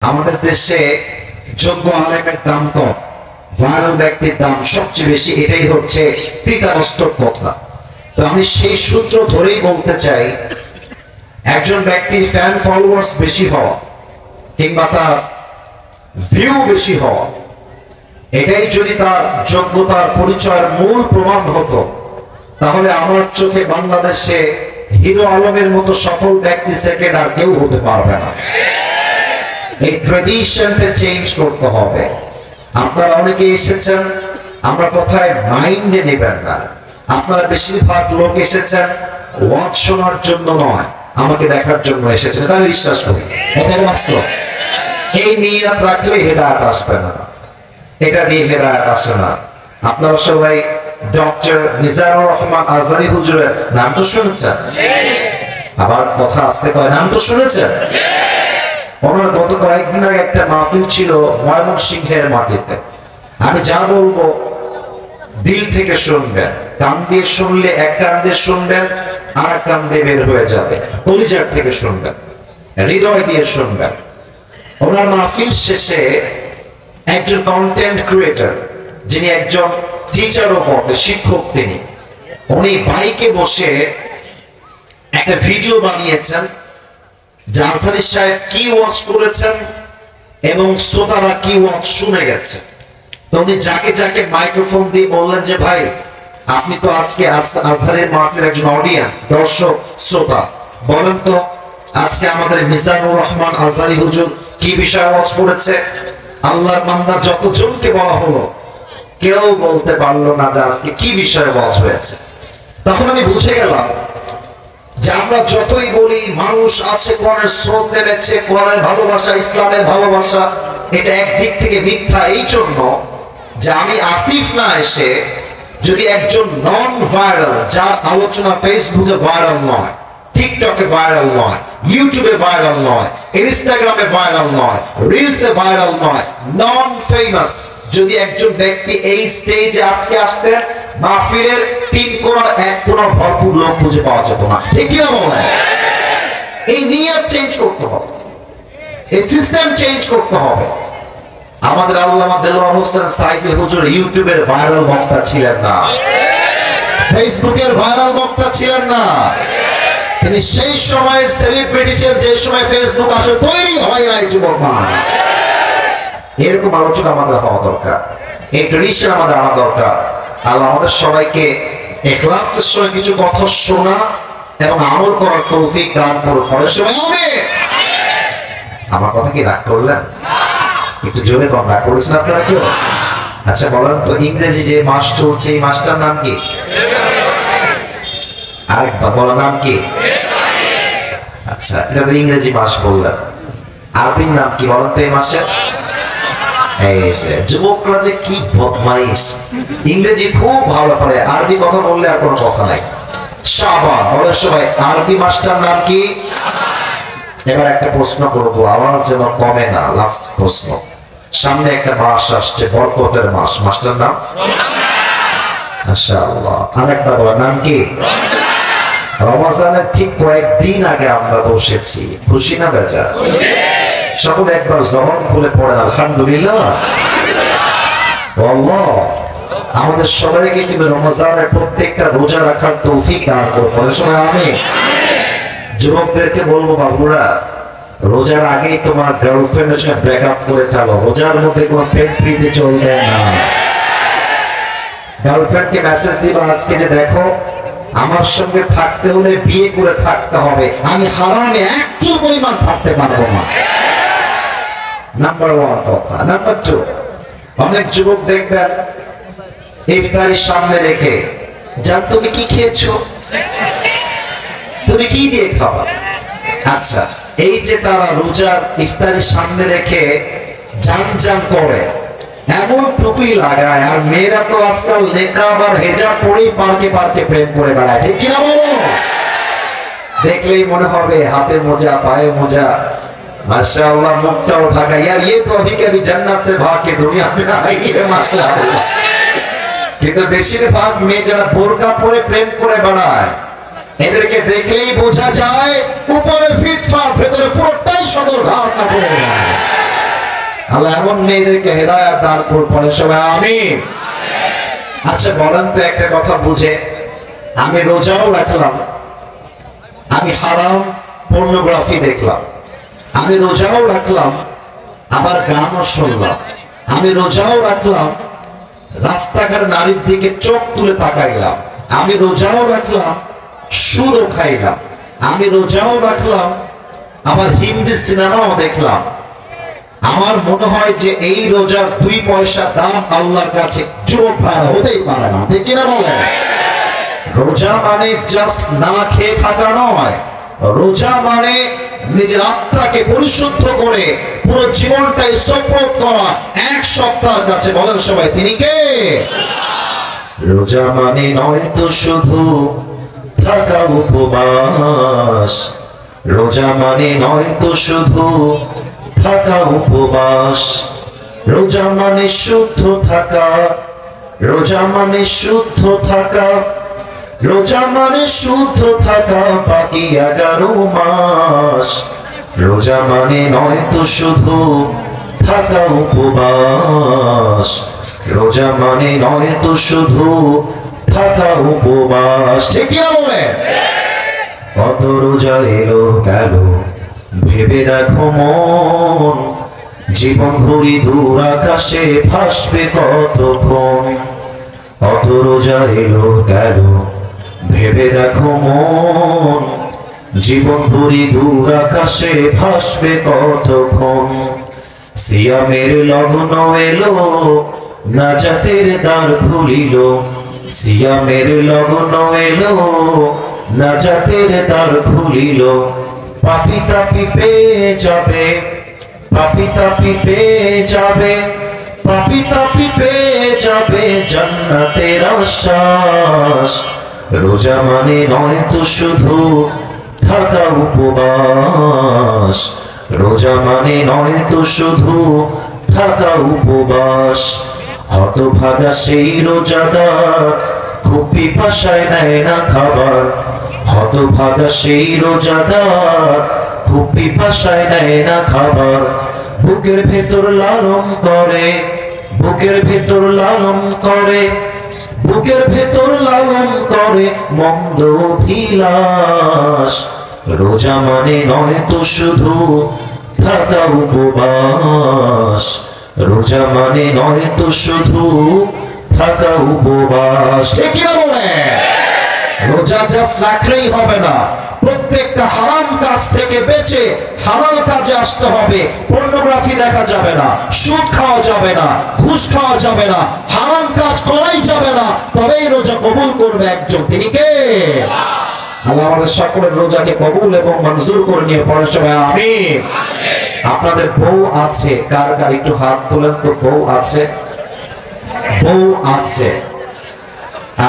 আমাদের দেশে যোগ্য আলেমের দাম কম, ভাইরাল ব্যক্তির দাম সবচেয়ে বেশি। এটাই হচ্ছে তিতাবস্তক কথা। তো আমি সেই সূত্র ধরেই বলতে চাই, একজন ব্যক্তির ফ্যান ফলোয়ার্স বেশি হওয়া কিংবা তার ভিউ বেশি হওয়া, এটাই যদি তার যোগ্যতার পরিচয়ের মূল প্রমাণ হতো, তাহলে আমার চোখে বাংলাদেশে হিরো আলমের মতো সফল ব্যক্তি সেকেন্ড আর কেউ হতে পারবে না। এই ট্রেডিশনটা চেঞ্জ করতে হবে। আপনারা অনেকে এসেছেন, আমরা কোথায় মাইন্ডে নেবেন না। আপনারা বেশিরভাগ লোক এসেছেন ওয়াজ শোনার জন্য নয়, আমাকে দেখার জন্য এসেছেন। এটা আমি বিশ্বাস করি, এটা বাস্তব। এই নিয়ত রাখলে হেদায়েত আসবে না, এটা দিয়ে হেদায়েত আসে না। আপনারা সবাই ডক্টর মিজানুর রহমান আজহারী হুজুরের নাম তো শুনেছেন, আবার কথা আসতে কয় নাম তো শুনেছেন। ওনার গত কয়েকদিন আগে একটা মাহফিল ছিল ময়মনসিংহের মাটিতে। আমি যা বলবো দিল থেকে শুনবেন, কান দিয়ে শুনলে এক কান দিয়ে শুনবেন, আর এক কান দিয়ে বের হয়ে যাবে। কলিজার থেকে শুনবেন, হৃদয় দিয়ে শুনবেন। ওনার মাহফিল শেষে একজন কন্টেন্ট ক্রিয়েটর, যিনি একজন টিচারও বটে, শিক্ষক, উনি বাইকে বসে একটা ভিডিও বানিয়েছেন যে আজহারী সাহেব কি ওয়াজ করেছেন এবং শ্রোতারা কি ওয়াজ শুনে গেছে। তো উনি যাকে যাকে মাইক্রোফোন দিয়ে বললেন যে ভাই, আপনি তো আজকে আজহারের মাহফিলের একজন অডিয়েন্স, দর্শক, শ্রোতা, বলেন তো আজকে আমাদের মিজানুর রহমান আজহারী হুজুর কি বিষয়ে ওয়াজ করেছে। আল্লাহর বান্দা যতজনকে বলা হলো, কেউ বলতে পারলো না যে আজকে কি বিষয়ে ওয়াজ হয়েছে। তখন আমি বুঝে গেলাম যে আমরা যতই বলি মানুষ আছে, কোরআনের স্রোত নেমেছে, কোরআনের ভালোবাসা, ইসলামের ভালোবাসা, এটা একদিক থেকে মিথ্যা। এই জন্য যে আমি আসিফ না এসে যদি একজন নন ভাইরাল, যার আলোচনা ফেসবুকে ভাইরাল নয়, টিকটকে ভাইরাল নয়, ইউটিউবে ভাইরাল নয়, ইনস্টাগ্রামে ভাইরাল নয়, রিলসে ভাইরাল নয়, নন ফেমাস, যদি একজন ব্যক্তি এই স্টেজে আজকে আসতেন, মাহফিলের 3 কোণার 1 কোণার ভরপুর লোক খুঁজে পাওয়া যেত না। ঠিক কিনা বলেন? এই নিয়ত চেঞ্জ করতে হবে, এই সিস্টেম চেঞ্জ করতে হবে। আমাদের আল্লামা দেলোয়ার হোসেন সাইদি হুজুর ইউটিউবের ভাইরাল বক্তা ছিলেন না, ফেসবুকের ভাইরাল বক্তা ছিলেন না। তিনি সেই সময়ের সেলিব্রিটি ছিলেন যে সময় ফেসবুক আসলে তৈরি হয় নাই। যুবক মা, এরকম আলোচনা আমাদের হওয়া দরকার, এই ট্রেডিশন আমাদের আনা দরকার। আল্লাহ আমাদের সবাইকে ইখলাসের সঙ্গে কিছু কথা শোনা এবং আমল করার তৌফিক দান করুন। পরের সময় হবে। আমার কথা কি রাগ করলেন? একটু জোরে কম রাগ করেছেন আপনারা কেউ? আচ্ছা বলেন তো, ইংরেজি যে মাস চলছে এই মাসটার নাম কি? আরেকবার বলার নাম কি? আচ্ছা, এটা তো ইংরেজি মাস বললেন, আরবির নাম কি বলেন তো এই মাসের? এই যে যুবকরা যে কি বদমাইশ, ইংরেজি খুব ভালো পারে, আরবি কথা বললে আর কোনো কথা নাই। শাবান বলে সবাই, আরবি মাসটার নাম কি? এবার একটা প্রশ্ন করবো, আওয়াজ যেন কমে না। লাস্ট প্রশ্ন, সামনে একটা মাস আসছে, বরকতের মাস, মাসটার নাম? মাশাআল্লাহ। আরেকটা বলার নাম কি? রমজানের ঠিক কয়েকদিন আগে আমরা বসেছি, খুশি না বেজা? সকলে একবার জবান খুলে পড়েন আলহামদুলিল্লাহ। আল্লাহ আমাদের সবাইকে কিন্তু রমজানের প্রত্যেকটা রোজা রাখার তৌফিক দান করুন। সময় আমি যুবকদেরকে বলবো, বাবুরা রোজার আগেই তোমার গার্লফ্রেন্ডের সঙ্গে ব্রেকআপ করে ফেলো, রোজার মধ্যে কোনো প্রেম প্রীতি চলবে না। গার্লফ্রেন্ডকে মেসেজ দিবা আজকে যে দেখো, আমার সঙ্গে থাকতে হলে বিয়ে করে থাকতে হবে, আমি হারামে একটু পরিমাণ থাকতে পারবো না। নাম্বার 1 কথা। নাম্বার 2, অনেক যুবক দেখবেন ইফতারির সামনে রেখে, জান তুমি কি খেয়েছো, তুমি কি দিয়ে খাওয়া। আচ্ছা, এই যে তারা রোজার ইফতারির সামনে রেখে জান জান করে, এমন টুপি লাগায়, আর মেয়েরা তো আজকাল নেকাব আর হেজাব পরেই পার্কে পার্কে প্রেম করে বেড়ায়। ঠিক কিনা বলো? দেখলেই মনে হবে হাতে মোজা, পায়ে মোজা, মাশাআল্লাহ, মুখটাও ঢাকা। यार ये तो अभी कभी जन्नत से भाग के दुनिया में आई है माशाআল্লাহ। কিন্তু বেশিরভাগ মেয়ে যারা বোরকা পরে প্রেম করে বেড়ায়, এদেরকে দেখলেই বোঝা যায় উপরে ফিটফাট, ভেতরে পুরোটাই সদর ঘাট না পড়ে। আল্লাহ এমন মেয়েদেরকে হেদায়েত দান করুন, পড়ে সবাই আমিন। আচ্ছা বলেন তো একটা কথা বুঝে, আমি রোজাও রাখলাম, আমি হারাম পর্নোগ্রাফি দেখলাম, আমি রোজাও রাখলাম আবার গানও শুনলাম, আমি রোজাও রাখলাম রাস্তাঘাট নারীর দিকে চোখ তুলে তাকাইলাম, আমি রোজাও রাখলাম সুদও খাইলাম, আমি রোজাও রাখলাম আবার হিন্দি সিনেমাও দেখলাম। আমার মনে হয় যে এই রোজার 2 পয়সা দাম আল্লাহর কাছে যুবক ভাড়া হতেই পারে না, ঠিক কিনা বলে? রোজা মানে জাস্ট না খেয়ে থাকা নয়, রোজা মানে নিজের আত্মাকে পরিশুদ্ধ করে পুরো জীবনটাই সমর্পণ করা এক সত্তার কাছে। বলেন সবাই তিনি কে? রোজা মানে নয় তো শুধু থাকা উপবাস, রোজা মানে নয় তো শুধু থাকা উপবাস, রোজা মানে শুদ্ধ থাকা, রোজা মানে শুদ্ধ থাকা, রোজা মানে শুদ্ধ থাকা বাকি 11 মাস, রোজা মানে নয় তো শুধু থাকা উপবাস, রোজা মানে নয় তো শুধু থাকা উপবাস, ঠিক কিনা বলে? কত রোজা এলো গেল ভেবে দেখো মন, জীবন ঘুরি দূর আকাশে ভাসবে কতক্ষণ। কত রোজা এলো গেল ভেবে দেখো মন, জীবন ঘুরি দূর আকাশে ভাসবে কতক্ষণ। সিয়ামের লগ্ন এলো নাজাতের দ্বার খুলিল, সিয়ামের লগ্ন এলো নাজাতের দ্বার খুলিল, পাপী তাপী পেয়ে যাবে, পাপী তাপী পেয়ে যাবে, পাপী তাপী পেয়ে যাবে জান্নাতের আশ্বাস। রোজা মানে নয় তো শুধু থাকা উপবাস, রোজা মানে নয় তো শুধু থাকা উপবাস। হতভাগা সেই রোজাদার খুব পিপাসায় নেয় না খাবার, হতভাগা সেই রোজাদার খুব পিপাসায় নেয় না খাবার। বুকের ভেতর লালন করে, বুকের ভেতর লালন করে, বুকের ভেতর লালন করে মন্দ অভিলাষ। রোজা মানে নয় তো শুধু থাকা উপবাস, রোজা মানে নয় তো শুধু থাকা উপবাস, ঠিক কিনা বলে? রোজা জাস্ট রাখলেই হবে না, প্রত্যেকটা হারাম কাজ থেকে বেঁচে হালাল কাজে আসতে হবে। পর্নোগ্রাফি দেখা যাবে না, সুদ খাওয়া যাবে না, ঘুষ খাওয়া যাবে না, হারাম কাজ করাই যাবে না, তবেই রোজা কবুল করবে একজন, তিনি কে? আল্লাহ আমাদের সকলের রোজাকে কবুল এবং মঞ্জুর করে নিয়ে পড়ার সময় আমিন। আপনাদের বউ আছে? কার কার একটু হাত তোলেন তো। বউ আছে? বউ আছে,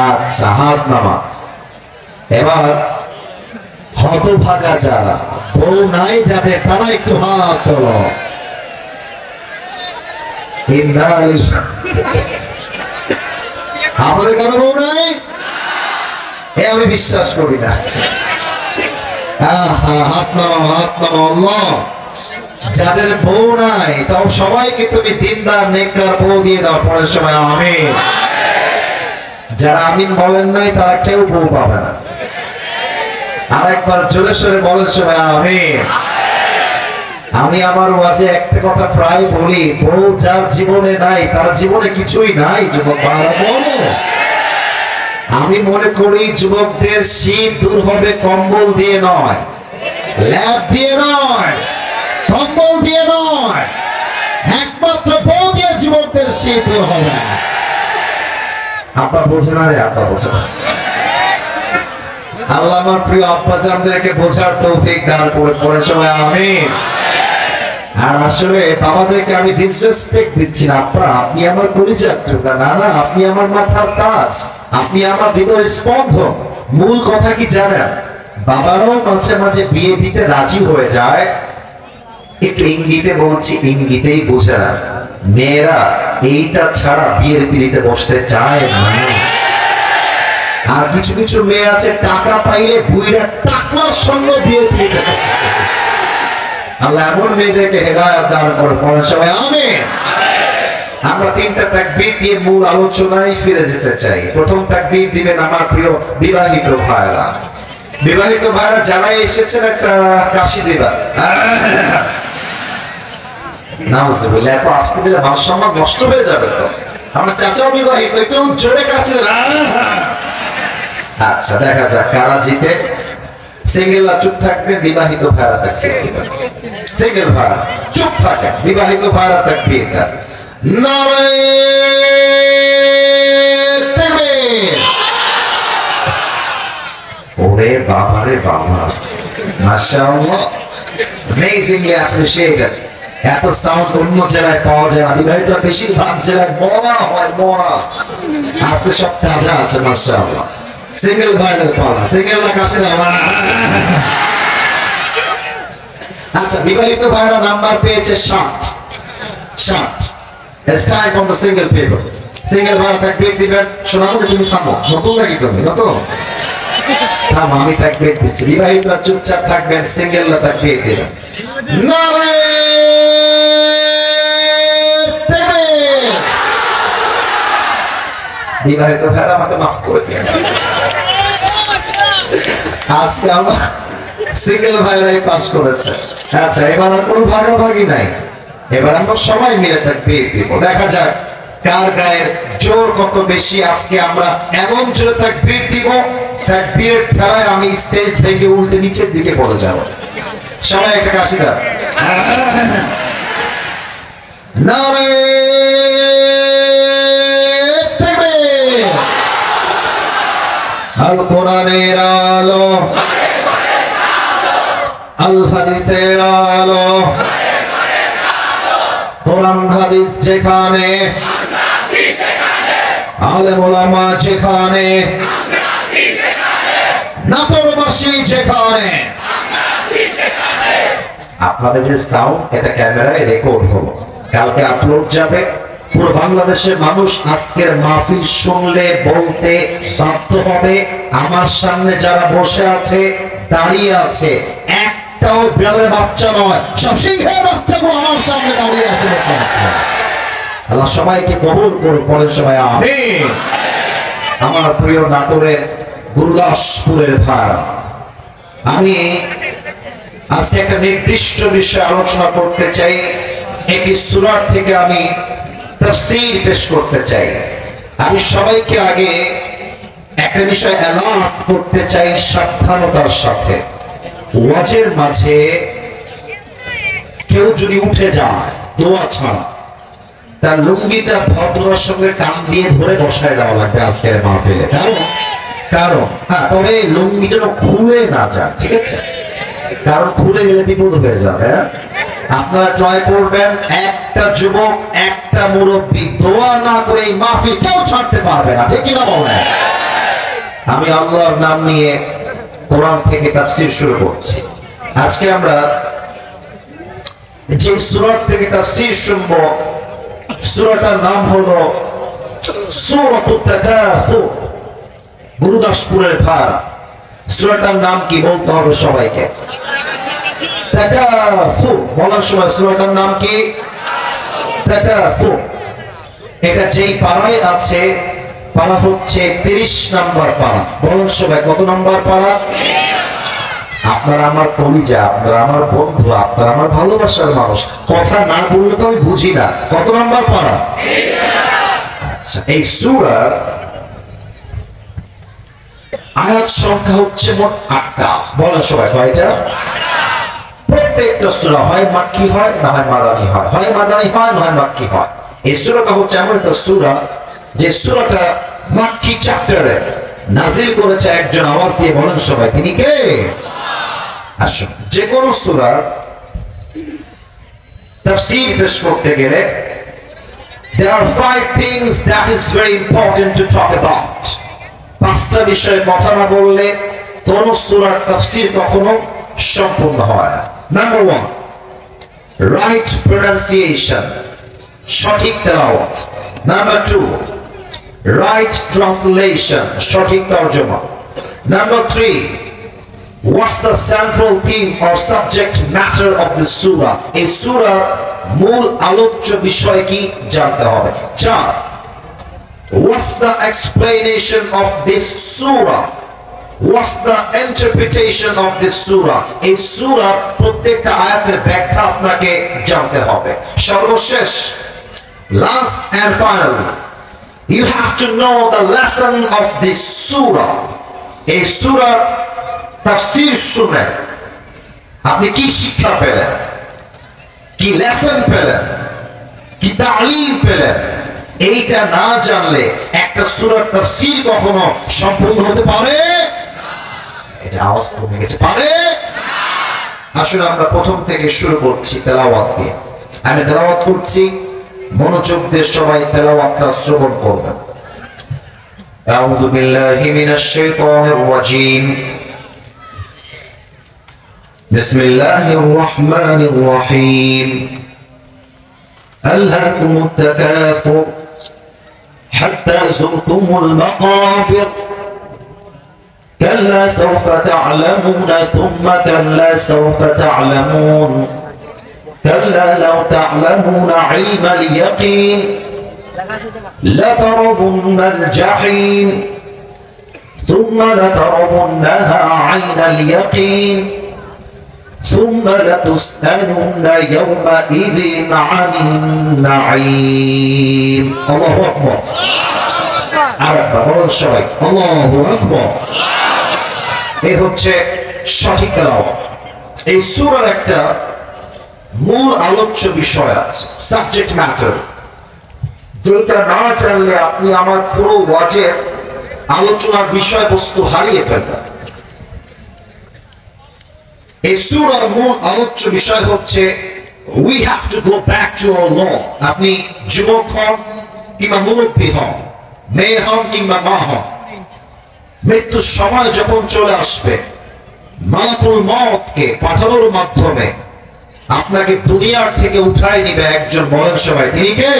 আচ্ছা হাত নামা। এবার হতভাগা যারা বউ নাই যাদের, তারা একটু হাত তোলো। আমাদের কারো বউ নাই? আমি বিশ্বাস করি না। হাত নামাও, হাত নামাও। আল্লাহ যাদের বউ নাই তাও সবাইকে তুমি দিনদার নেককার বউ দিয়ে দাও, পরের সময় আমিন। যারা আমিন বলেন নাই তারা কেউ বউ পাবে না। আরেকবার জোরে সোরে বলেন সবাই আমিন। আমি আমার ওয়াজে একটা কথা প্রায় বলি, বউ যার জীবনে নাই তার জীবনে কিছুই নাই। যুবক ভাইরা বলো, আমি মনে করি যুবকদের শীত দূর হবে কম্বল দিয়ে নয়, ল্যাপ দিয়ে নয়, কম্বল দিয়ে নয়, একমাত্র বউ দিয়ে যুবকদের শীত দূর হবে। আব্বা বোঝে না রে, আব্বা বোঝে না। আল্লাহ আমার প্রিয় আব্বা জানদেরকে বোঝার তৌফিক দান করে, পড়ে সবাই আমিন। আর আসলে বাবাদেরকে আমি ডিসরেসপেক্ট দিচ্ছি না। আব্বা আপনি আমার কলিজার টুকরা, না না আপনি আমার মাথার তাজ, আপনি আমার হৃদয়ের স্পন্দন। মূল কথা কি জানেন? বাবারাও মাঝে মাঝে বিয়ে দিতে রাজি হয়ে যায়, একটু ইঙ্গিতে বলছি, ইঙ্গিতেই বোঝে না। মেয়েরা এইটা ছাড়া বিয়ের পিড়িতে বসতে চায় না। আর কিছু কিছু মেয়ে আছে টাকা পাইলে বুইরা টাকলার সঙ্গে বিয়ের পিড়িতে। আল্লাহ এমন মেয়েদেরকে হেদায়েত দান করে পড়ে সবাই আমিন। আমরা তিনটা তাকবীর দিয়ে মূল আলোচনায় ফিরে যেতে চাই। প্রথম তাকবীর দিবেন আমার প্রিয় বিবাহিত ভাইরা। বিবাহিত ভাইরা যারা এসেছেন একটা কাশি দিবা। নাউজুবিল্লাহ, এত আসতে দিলে মান সম্মান নষ্ট হয়ে যাবে তো। আমার চাচাও বিবাহিত, একটু জোরে কাশি দেন। আচ্ছা, দেখা যাক কারা জিতে। সিঙ্গেলরা চুপ থাকবেন, বিবাহিত ভাইরা তাকবীর দিবেন। সিঙ্গেল ভাইরা চুপ থাকেন, বিবাহিত ভাইরা তাকবীর দেন। নারে তাকবীর। ওরে বাবা রে বাবা, মাশাআল্লাহ, অ্যামেজিংলি অ্যাপ্রিশিয়েটেড। এত সাউন্ড অন্য জেলায় পাওয়া যায় না। বিবাহিতরা বেশিরভাগ জেলায় মরা হয়, মরা। আজকে সব তাজা আছে, মাশাআল্লাহ। সিঙ্গেল ভাইদের পালা, সিঙ্গেলরা কাছে দেওয়া। আচ্ছা, বিবাহিত ভাইরা নাম্বার পেয়েছে 60। 60। It's time for the single people. Single ভাইরা তাকবীর দিবেন। শোনাবো, তুমি থামো। নতুন নাকি তুমি? নতুন? থামো, আমি তাকবীর দিচ্ছি। বিবাহিতরা চুপচাপ থাকবেন, সিঙ্গেলরা তাকবীর দিবেন। নারে তাকবীর। বিবাহিত ভাইরা আমাকে মাফ করে দিন। আজকে আমার সিঙ্গেল ভাইরাই পাস করেছে। আচ্ছা, এবার আর কোনো ভাগাভাগি নাই। এবার আমরা সবাই মিলে তাকবীর দিব। দেখা যাক কার গায়ের জোর কত বেশি। আজকে আমরা এমন জোরে তাকবীর দিব, তাকবীরের ঠেলায় আমি স্টেজ ভেঙে উল্টে নিচের দিকে পড়ে যাব। সবাই একটা কাশি দাও। নারে তাকবীর। আল কোরআনের আলো, আল হাদিসের আলো। কোরআন হাদিস যেখানে, আলেম ওলামা যেখানে, নাটোরবাসী যেখানে। আপনাদের যে সাউন্ড, এটা ক্যামেরায় রেকর্ড হলো, কালকে আপলোড যাবে। পুরো বাংলাদেশের মানুষ আজকের মাহফিল শুনলে বলতে বাধ্য হবে, আমার সামনে যারা বসে আছে, দাঁড়িয়ে আছে, একটাও বিড়ালের বাচ্চা নয়, সব সিংহের বাচ্চাগুলো আমার সামনে দাঁড়িয়ে আছে। আল্লাহ সবাইকে কবুল করুক, পরের সবাই আমিন। আমার প্রিয় নাটোরের গুরুদাসপুরের ভাইরা, আমি আজকে একটা নির্দিষ্ট বিষয়ে আলোচনা করতে চাই। একটি সূরা থেকে আমি তাফসীর পেশ করতে চাই। আমি সবাইকে আগে একটা বিষয় অ্যালার্ট করতে চাই সাবধানতার সাথে। ওয়াজের মাঝে কেউ যদি উঠে যায় দোয়া ছাড়া, তার লুঙ্গিটা ভদ্রতার সঙ্গে টান দিয়ে ধরে বসায় দেওয়া লাগবে আজকের মাহফিলে। কারণ হ্যাঁ, তবে লুঙ্গি যেন খুলে না যায়, ঠিক আছে? কারণ খুলে গেলে বিপদ হয়ে যাবে। আপনারা ট্রাই করবেন, একটা যুবক, একটা মুরব্বী দোয়া না করে এই মাহফিল কেউ ছাড়তে পারবে না, ঠিক কিনা বলেন? আমি আল্লাহর নাম নিয়ে কোরআন থেকে তাফসীর শুরু করছি। আজকে আমরা যে সূরা থেকে তাফসীর শুনব, সূরাটার নাম হলো সূরাতুত তাকাসুর। গুরুদাসপুরের ভাইরা, সূরাটার নাম কি বলতে হবে সবাইকে? তাকাসুর। বলার সময় সূরাটার নাম কি? তাকাসুর। এটা যেই পারায় আছে, পারা হচ্ছে 30 নম্বর পারা। বলার সময় কত নম্বর পারা? আপনারা আমার কলিজা, আপনারা আমার বন্ধু, আপনারা আমার ভালোবাসার মানুষ। কথা না বললে তো আমি বুঝি না। কত নম্বর পারা? আচ্ছা, এই সূরার আয়াত সংখ্যা হচ্ছে মোট 8টা। বলা সবাই কয়টা? প্রত্যেকটা সূরা হয় মাক্কি হয়, না হয় মাদানী হয়। হয় মাদানী হয়, না হয় মাক্কি হয়। এই সূরাটা হচ্ছে এমন একটা সূরা যে সূরাটা মাক্কি চ্যাপ্টারে নাজিল করেছে একজন। আওয়াজ দিয়ে বলেন সবাই, তিনি কে? আসুন, যে কোন সূরার তাফসীর পেশ করতে গেলে there are 5 things that is very important to talk about. 5টা বিষয়ে কথা না বললে কোন সূরার তাফসীর কখনো সম্পূর্ণ হয় না। নাম্বার 1, রাইট প্রনাউন্সিয়েশন, সঠিক তেলাওয়াত। নাম্বার 2, রাইট ট্রান্সলেশন, সঠিক তরজমা। Number 3, What's the central theme or subject matter of the surah? এই সূরার মূল আলোচ্য বিষয় কি জানতে হবে। 4, what's the explanation of this surah? What's the interpretation of this surah? এই সূরার প্রত্যেকটা আয়াতের ব্যাখ্যা আপনাকে জানতে হবে। সর্বশেষ, last and final, you have to know the lesson of this surah. এই সূরার তাফসীর শুনে আপনি কি শিক্ষা পেলেন, কি লেসন পেলেন, কি তালিম পেলেন, এইটা না জানলে একটা সূরার তাফসীর কখনো সম্পূর্ণ হতে পারে এটা আওয়াজ কমে গেছে, পারে। আসলে আমরা প্রথম থেকে শুরু করছি তেলাওয়াত দিয়ে। আমি তেলাওয়াত করছি, মনোযোগ দিয়ে সবাই তেলাওয়াতটা শ্রবণ করবেন। আউযু বিল্লাহি মিনাশ শাইতানির রাজীম। বিসমিল্লাহির রহমানির রহিম। আলহাকুমুত তাকাসুর হাত্তা যুরতুমুল মাকাবির كلا سوف تعلمون ثم كلا سوف تعلمون كلا لو تعلمون علم اليقين لترون الجحيم ثم لترونها عين اليقين ثم لتسألن يومئذ عن النعيم الله أكبر আরেকবার বলুন সবাই আল্লাহু আকবার। এই হচ্ছে সঠিক তেলাওয়াত। এই সূরার একটা মূল আলোচ্য বিষয় আছে, সাবজেক্ট ম্যাটার, যেটা না জানলে আপনি আমার পুরো ওয়াজের আলোচনার বিষয়বস্তু হারিয়ে ফেলবেন। এই সূরার মূল আলোচ্য বিষয় হচ্ছে we have to go back to our Lord। আপনি যুবক হন কিংবা মুরব্বী হন, মেয়ে হন কিংবা মা হন, মৃত্যুর সময় যখন চলে আসবে, মালাকুল মওতকে পাঠানোর মাধ্যমে আপনাকে দুনিয়ার থেকে উঠায় নিবে একজন, বলেন সবাই তিনি কে?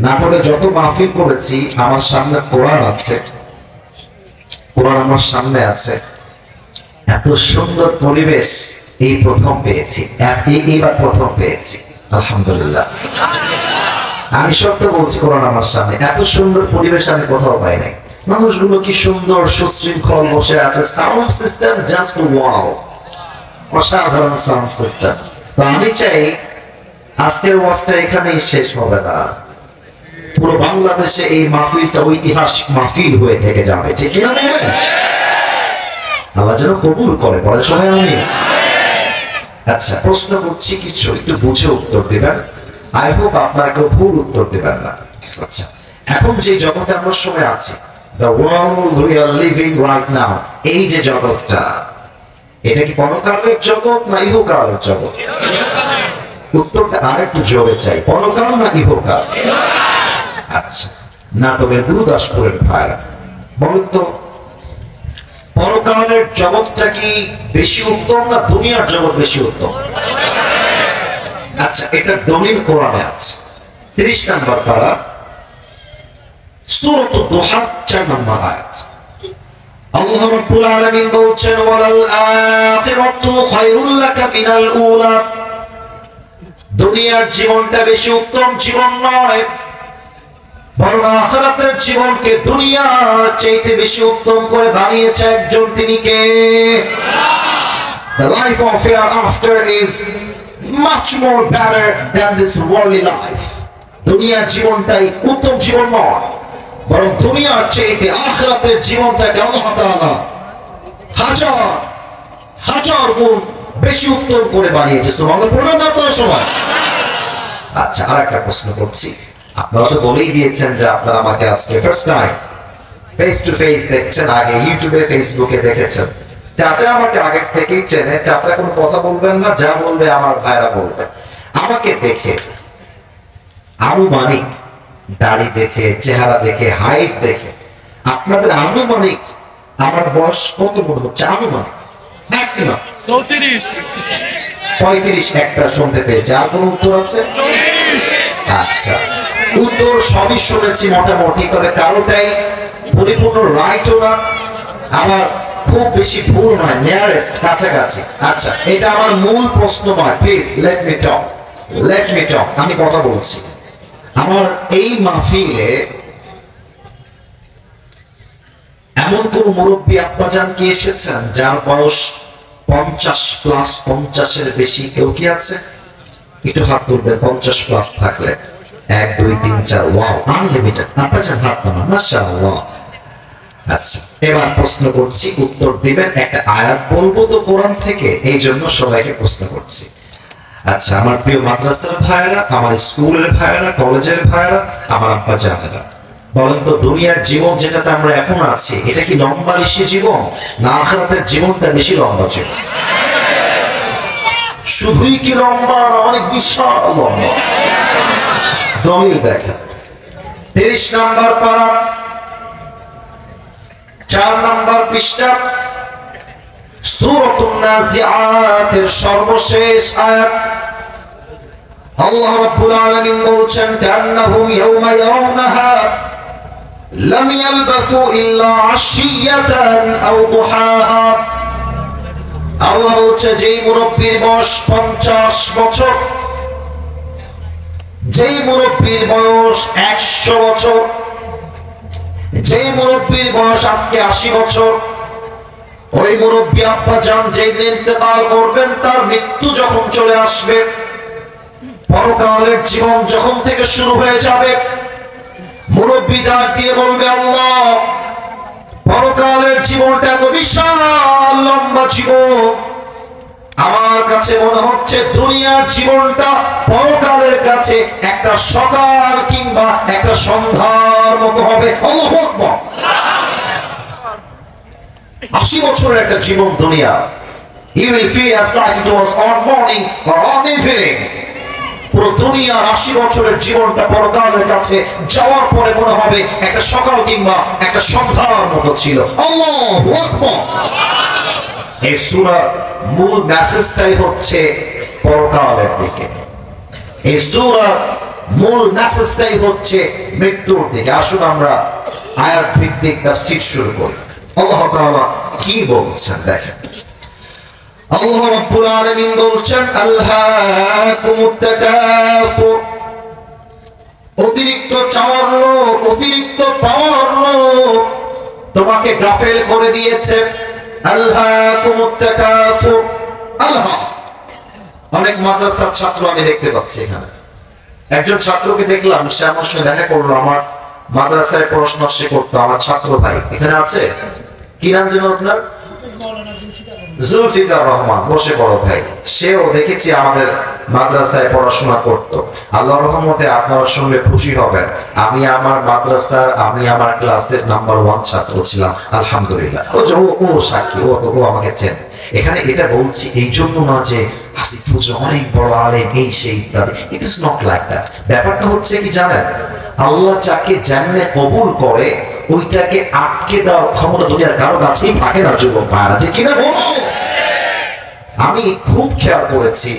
নাটোরে যত মাহফিল করেছি আমার সামনে কোরআন আছে, কোরআন আমার সামনে আছে, এত সুন্দর পরিবেশ এই প্রথম পেয়েছি, এইবার প্রথম পেয়েছি, আলহামদুলিল্লাহ। আমি সত্য বলছি, কোরআন আমার সামনে, এত সুন্দর পরিবেশ আমি কোথাও পাই নাই। মানুষগুলো কি সুন্দর সুশৃঙ্খল বসে আছে, সাউন্ড সিস্টেম জাস্ট ওয়াও, অসাধারণ সাউন্ড সিস্টেম। তো আমি চাই আজকের ওয়াজটা এখানেই শেষ হবে না, পুরো বাংলাদেশে এই মাহফিলটা ঐতিহাসিক মাহফিল হয়ে থেকে যাবে, ঠিক কিনা বলেন? আল্লাহ যেন কবুল করে, বলে সবাই আমি। আচ্ছা, প্রশ্ন করছি কিছু, একটু বুঝে উত্তর দিবেন। আই হোপ আপনারা কেউ ভুল উত্তর দিবেন না। আচ্ছা, এখন যে জগতে আমরা সময় আছি, the world we are living right now, এই যে জগৎটা, এটা কি পরকালের জগৎ না ইহকালের জগৎ? উত্তরটা আরেকটু জোরে চাই, পরকাল না ইহকাল? আচ্ছা, নাটকের গুরুদাসপুরের ভাইরা বলুন তো, পরকালের জগৎটা কি বেশি উত্তম না দুনিয়ার জগৎ বেশি উত্তম? আচ্ছা, এটা দলিল কোরআনে আছে। 30 নম্বর পারা, সূরাতুদ দুহা 4 নম্বর আয়াত। আল্লাহ রাব্বুল আলামিন বলছেন, ওয়ালাল আখিরাতু খায়রুল লাকা মিনাল উলা। দুনিয়ার জীবনটা বেশি উত্তম জীবন নয়, বরং আখিরাতের জীবনকে দুনিয়ার চাইতে বেশি উত্তম করে বানিয়েছে একজন, তিনি কে? The life of hereafter is much more better than this worldly life. দুনিয়ার জীবনটাই উত্তম জীবন নয়, বরং দুনিয়ার চাইতে আখিরাতের জীবনটাকে আল্লাহ তাআলা হাজার হাজার গুণ বেশি উত্তম করে বানিয়েছে। সুবহানাল্লাহ পড়বেন না আপনারা সবাই? আচ্ছা, আরেকটা প্রশ্ন করছি। আপনারা তো বলেই দিয়েছেন যে আপনারা আমাকে আজকে first time face to face দেখছেন, আগে ইউটিউবে ফেসবুকে দেখেছেন। চাচা আমাকে আগে থেকেই চেনে, চাচা কোনো কথা বলবেন না, যা বলবে আমার ভাইরা বলবে। আমাকে দেখে আনুমানিক দাড়ি দেখে, চেহারা দেখে, হাইট দেখে আপনাদের আনুমানিক আমার বয়স কত মনে হচ্ছে? আনুমানিক ম্যাক্সিমাম 34 35 একটা শুনতে পেয়েছে। আর কোন উত্তর আছে? আচ্ছা, উত্তর সবই শুনেছি মোটামুটি, তবে কারোটাই পরিপূর্ণ রাইটও না, আবার খুব বেশি ভুল নয়, নিয়ারেস্ট, কাছাকাছি। আচ্ছা, এটা আমার মূল প্রশ্ন নয়, প্লিজ লেট মি টক, আমি কথা বলছি। আমার এই মাহফিলে এমন কোন মুরব্বী আব্বাজান কি এসেছেন যার বয়স 50+, 50-এর বেশি? কেউ কি আছে? একটু হাত তুলবেন 50+ থাকলে। 1 2 3 4, ওয়াও, আনলিমিটেড। আব্বাজান হাত নামান, মাশাআল্লাহ। আচ্ছা, এবার প্রশ্ন করছি, উত্তর দিবেন। একটা আয়াত বলবো তো কোরআন থেকে, এই জন্য সবাইকে প্রশ্ন করছি। আচ্ছা, আমার প্রিয় মাদ্রাসার ভাইয়েরা, আমার স্কুলের ভাইয়েরা, কলেজের ভাইয়েরা, আমার আব্বাজানেরা, বলেন তো দুনিয়ার জীবন যেটাতে আমরা এখন আছি, এটা কি লম্বা বেশি জীবন, না আখিরাতের জীবনটা বেশি লম্বা জীবন? শুধুই কি লম্বা, অনেক বিশাল লম্বা? দলিল দেখেন, 30 নম্বর পারা, 4 নম্বর পৃষ্ঠা, সূরাতুন নাজিআতের সর্বশেষ আয়াত। আল্লাহ রাব্বুল আলামিন বলছেন, কান্নাহুম ইয়াওমা ইয়ারাউনাহা লাম ইয়ালবাসু ইল্লা আশিয়াতান আও দুহাহা। আল্লাহ বলছে, যেই মুরব্বির বয়স 50 বছর, যেই মুরব্বির বয়স 100 বছর, যেই মুরব্বির বয়স আজকে 80 বছর, ওই মুরব্বী আব্বাজান যেই দিন ইন্তেকাল করবেন, তার মৃত্যু যখন চলে আসবে, পরকালের জীবন যখন থেকে শুরু হয়ে যাবে, মুরব্বী ডাক দিয়ে বলবে, আল্লাহ, পরকালের জীবনটা তো বিশাল লম্বা জীবন, আমার কাছে মনে হচ্ছে দুনিয়ার জীবনটা পরকালের কাছে একটা সকাল কিংবা একটা সন্ধ্যার মতো হবে। আল্লাহু আকবার। 80 বছরের একটা জীবন দুনিয়া, you will feel as like it was on morning or on evening। পুরো দুনিয়ার 80 বছরের জীবনটা পরকালের কাছে যাওয়ার পরে মনে হবে একটা সকাল কিংবা একটা সন্ধ্যার মতো ছিল। আল্লাহু আকবার। এই সূরার মূল মেসেজটাই হচ্ছে পরকালের দিকে, এই সূরার মূল মেসেজটাই হচ্ছে মৃত্যুর দিকে। আসুন আমরা আয়াত ভিত্তিক তাফসীর শুরু করি। আল্লাহ তাআলা কি বলছেন দেখেন। আল্লাহ রাব্বুল আলামিন বলছেন, আলহাকুমুত তাকাসুর, অতিরিক্ত চাওয়ার লোক, অতিরিক্ত পাওয়ার লোক তোমাকে গাফেল করে দিয়েছে। আলহাকুমুত তাকাসুর, আল্লাহ। অনেক মাদ্রাসার ছাত্র আমি দেখতে পাচ্ছি এখানে। একজন ছাত্রকে দেখলাম, সে আমার সঙ্গে দেখা করলো, আমার মাদ্রাসায় পড়াশোনা সে করতো, আমার ছাত্র ভাই এখানে আছে। কি নাম যেন আপনার? জুলফিকার রহমান, বসে বড় ভাই। সেও দেখেছি আমাদের মাদ্রাসায় পড়াশোনা করত। আল্লাহর রহমতে আপনারা শুনলে খুশি হবেন, আমি আমার মাদ্রাসার, আমি আমার ক্লাসের নাম্বার 1 ছাত্র ছিলাম, আলহামদুলিল্লাহ। ও সাক্ষী, ও আমাকে চেন। এখানে এটা বলছি এই জন্য না যে আসিফ হুজুর অনেক বড় আলেম, এই সেই ইত্যাদি। It is not like that. ব্যাপারটা হচ্ছে কি জানেন, আল্লাহ যাকে যেমনে কবুল করে ওইটাকে আটকে দেওয়ার ক্ষমতা দুনিয়ার কারো কাছেই থাকে না। যুবক ভাইরা, যে কিনা বলো, আমি খুব খেয়াল করেছি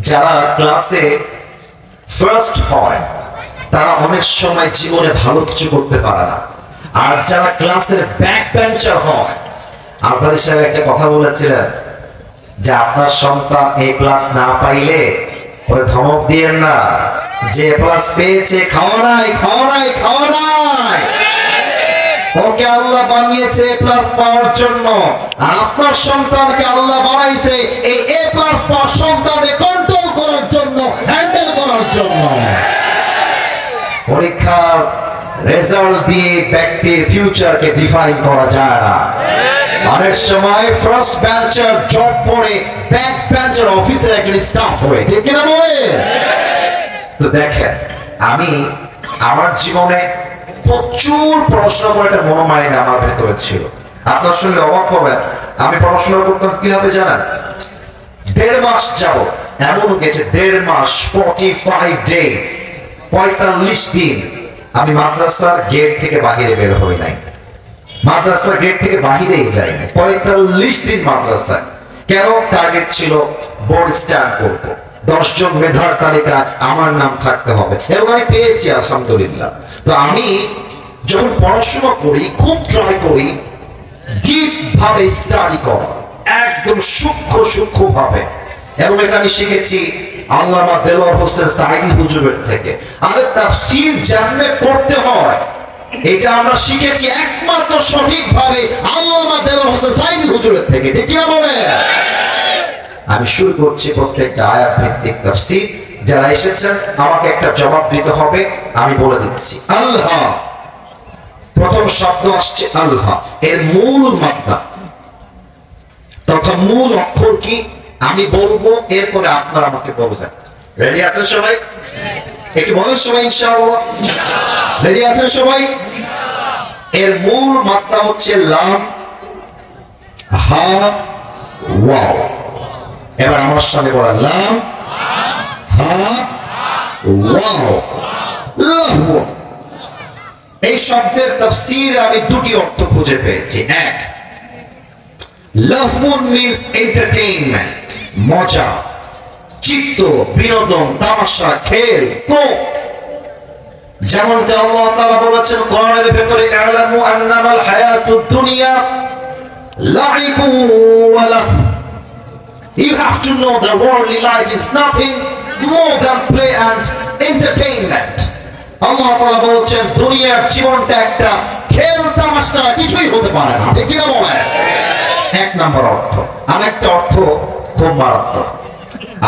যারা ক্লাসে ফার্স্ট হয় তারা অনেক সময় জীবনে ভালো কিছু করতে পারে না, আর যারা ক্লাসের ব্যাক বেঞ্চার হয়, আজহারি সাহেব একটা কথা বলেছিলেন যে আপনার সন্তান A+ না পাইলে ওরে ধমক দিয়েন না, যে A+ পেয়েছে, খাওয়া নাই, ওকে আল্লাহ বানিয়েছে A+ পাওয়ার জন্য, আর আপনার সন্তানকে আল্লাহ বানাইছে এই A+ পাওয়ার সন্তানকে কন্ট্রোল করার জন্য, হ্যান্ডেল করার জন্য। পরীক্ষার রেজাল্ট দিয়ে ব্যক্তির ফিউচারকে ডিফাইন করা যায় না। অনেক সময় ফার্স্ট বেঞ্চার জব করে ব্যাক বেঞ্চার অফিসের একজন স্টাফ হয়ে, ঠিক কিনা বলে? তো দেখেন, আমি আমার জীবনে প্রচুর পড়াশোনা করে একটা মনোমালিন্য আমার ভেতরে ছিল। আপনার শুনলে অবাক হবেন, আমি পড়াশোনা করতাম কিভাবে জানেন? 1.5 মাস যাবত, এমনও গেছে 1.5 মাস, 45 days, 45 দিন আমি মাদ্রাসার গেট থেকে বাহিরে বের হই নাই, মাদ্রাসার গেট থেকে বাহিরেই যাইনি। 45 দিন মাদ্রাসায়। কেন? টার্গেট ছিল বোর্ড স্ট্যান্ড করবো, 10 জন মেধার তালিকায় আমার নাম থাকতে হবে, এবং আমি পেয়েছি আলহামদুলিল্লাহ। তো আমি যখন পড়াশোনা করি খুব ট্রাই করি ডিপ ভাবে স্টাডি করা, একদম সূক্ষ্ম ভাবে। এবং এটা আমি শিখেছি আল্লামা দেলোয়ার হোসেন সাঈদী হুজুরের থেকে। আরে তাফসীর যেমনে করতে হয় এটা আমরা শিখেছি একমাত্র সঠিকভাবে আল্লামা দেলোয়ার হোসেন সাঈদী হুজুরের থেকে, ঠিক কিনা বলেন? আমি শুরু করছি প্রত্যেকটা আয়াত ভিত্তিক তাফসীর। যারা এসেছেন আমাকে একটা জবাব দিতে হবে, আমি বলে দিচ্ছি। আল্লাহ, প্রথম শব্দ আসছে আল্লাহ, এর মূল মাত্রা তথা মূল অক্ষর কি আমি বলবো, এরপরে আপনারা আমাকে বলবেন। রেডি আছেন সবাই? একটু বলেন সবাই ইনশাআল্লাহ। রেডি আছেন সবাই? এর মূল মাত্রা হচ্ছে লাম, হা, ওয়াও। এবার আমার সঙ্গে বলেন লাম, হা, ওয়াও, লাহু। এই শব্দের তাফসীর আমি দুটি অর্থ খুঁজে পেয়েছি। এক, লাহু মিন্স এন্টারটেইনমেন্ট, মজা, চিত্ত, বিনোদন, তামাশা, খেল, কোত। যেমনটা আল্লাহ তাআলা বলেছেন কোরআনের ভেতরে, ই'লামু আন্নামাল হায়াতুদ দুনিয়া লাইবু ওয়া লাহু। You have to know the worldly life is nothing more than play and entertainment. আল্লাহ তাআলা বলেছেন দুনিয়ার জীবনটা একটা খেল তামাশা, কিছুই হতে পারে না, ঠিক কিনা বলেন? এক নম্বর অর্থ। আরেকটা অর্থ খুব মারাত্মক।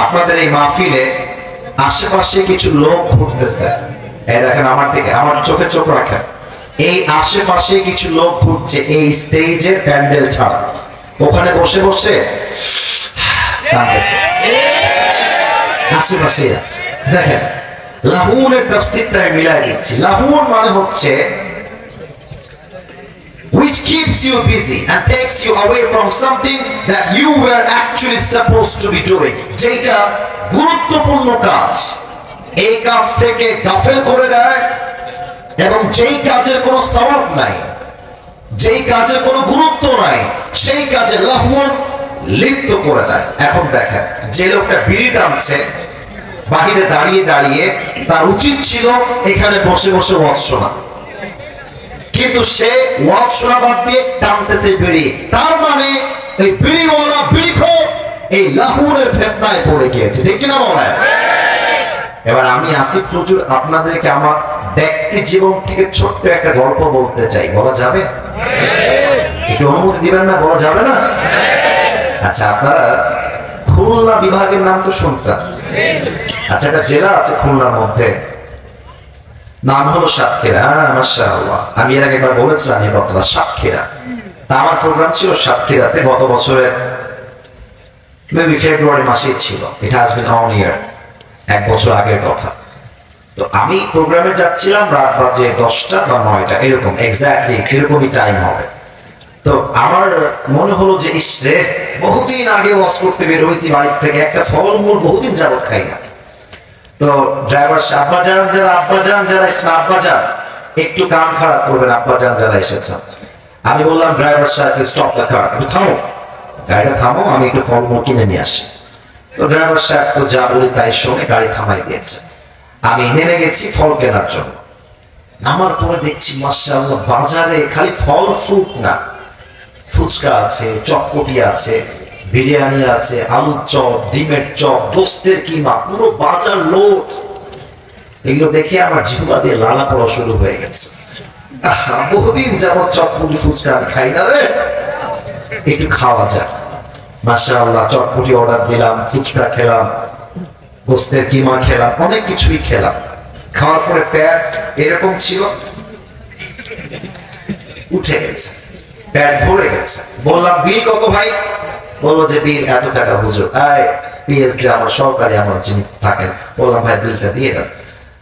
আপনাদের এই মাহফিলে আশেপাশে কিছু লোক ঘুরতেছে, এই দেখেন আমার দিকে, আমার চোখে চোখ রাখেন। এই আশেপাশে কিছু লোক ঘুরছে এই স্টেজের প্যান্ডেল ছাড়া, ওখানে বসে বসে আশেপাশে আছে। দেখেন লাহুনের তাফসীরটা আমি মিলাই দিচ্ছি। লাহুন মানে হচ্ছে which keeps you busy and takes you away from something that you were actually supposed to be doing, যেটা গুরুত্বপূর্ণ কাজ এই কাজ থেকে গাফেল করে দেয়, এবং যেই কাজের কোনো সওয়াব নাই, যেই কাজের কোনো গুরুত্ব নাই, সেই কাজে লাহুন লিপ্ত করে দেয়। এখন দেখেন যে লোকটা বিড়ি টানছে বাহিরে দাঁড়িয়ে দাঁড়িয়ে, তার উচিত ছিল এখানে বসে বসে ওয়াজ শোনা, কিন্তু সে ওয়াজ শোনা বাদ দিয়ে টানতেছে বিড়ি। তার মানে এই বিড়িওয়ালা বিড়িখোর এই লাহুনের ফিতনায় পড়ে গিয়েছে, ঠিক কিনা বলেন? এবার আমি আসিফ নজরুল আপনাদেরকে আমার ব্যক্তি জীবন থেকে ছোট্ট একটা গল্প বলতে চাই, বলা যাবে? একটু অনুমতি দিবেন না? বলা যাবে না? আচ্ছা, আপনারা খুলনা বিভাগের নাম তো শুনছেন। আচ্ছা, একটা জেলা আছে খুলনার মধ্যে, নাম হলো সাতক্ষীরা। মাশাআল্লাহ, আমি এর আগে একবার বলেছিলাম এই কথাটা, সাতক্ষীরা। তা আমার প্রোগ্রাম ছিল সাতক্ষীরাতে, গত বছরের মেবি ফেব্রুয়ারি মাসেই ছিল। ইট হ্যাজ বিন অন ইয়ার, এক বছর আগের কথা। তো আমি প্রোগ্রামে যাচ্ছিলাম, রাত বাজে 10টা বা 9টা এরকম, এক্স্যাক্টলি এরকমই টাইম হবে। তো আমার মনে হলো যে ইসরে বহুদিন আগে ওয়াজ করতে বের হয়েছি বাড়ির থেকে, একটা ফলমূল বহুদিন যাবত খাই না। তো ড্রাইভার আব্বাজান যারা এসেছেন, আব্বাজান একটু কান খারাপ করবেন, আব্বাজান যারা এসেছেন। আমি বললাম ড্রাইভার সাহেব স্টপ দ্য কার, একটু থামো, গাড়িটা থামো, আমি একটু ফলমূল কিনে নিয়ে আসি। তো ড্রাইভার সাহেব তো যা বলি তাই শুনে গাড়ি থামাই দিয়েছে। আমি নেমে গেছি ফল কেনার জন্য। নামার পরে দেখছি মাশাআল্লাহ বাজারে খালি ফল ফ্রুট না, ফুচকা আছে, চটপটি আছে, বিরিয়ানি আছে, আলুর চপ, ডিমের চপ, গোস্তের কিমা, পুরো বাজার লোড। এগুলো দেখে আমার জিহ্বা দিয়ে লালা পড়া শুরু হয়ে গেছে। বহুদিন যাবত চটপটি ফুচকা আমি খাই না রে, একটু খাওয়া যায়। মাশাআল্লাহ চটপটি অর্ডার দিলাম, ফুচকা খেলাম, গোস্তের কিমা খেলাম, অনেক কিছুই খেলাম। খাওয়ার পরে পেট এরকম ছিল, উঠে গেছে, পেট ভরে গেছে। বললাম বিল কত ভাই? বললো যে বিল এত টাকা হুজুর। পিএসডি আমার সরকারি আমার যিনি থাকেন, বললাম ভাই বিলটা দিয়ে দেন।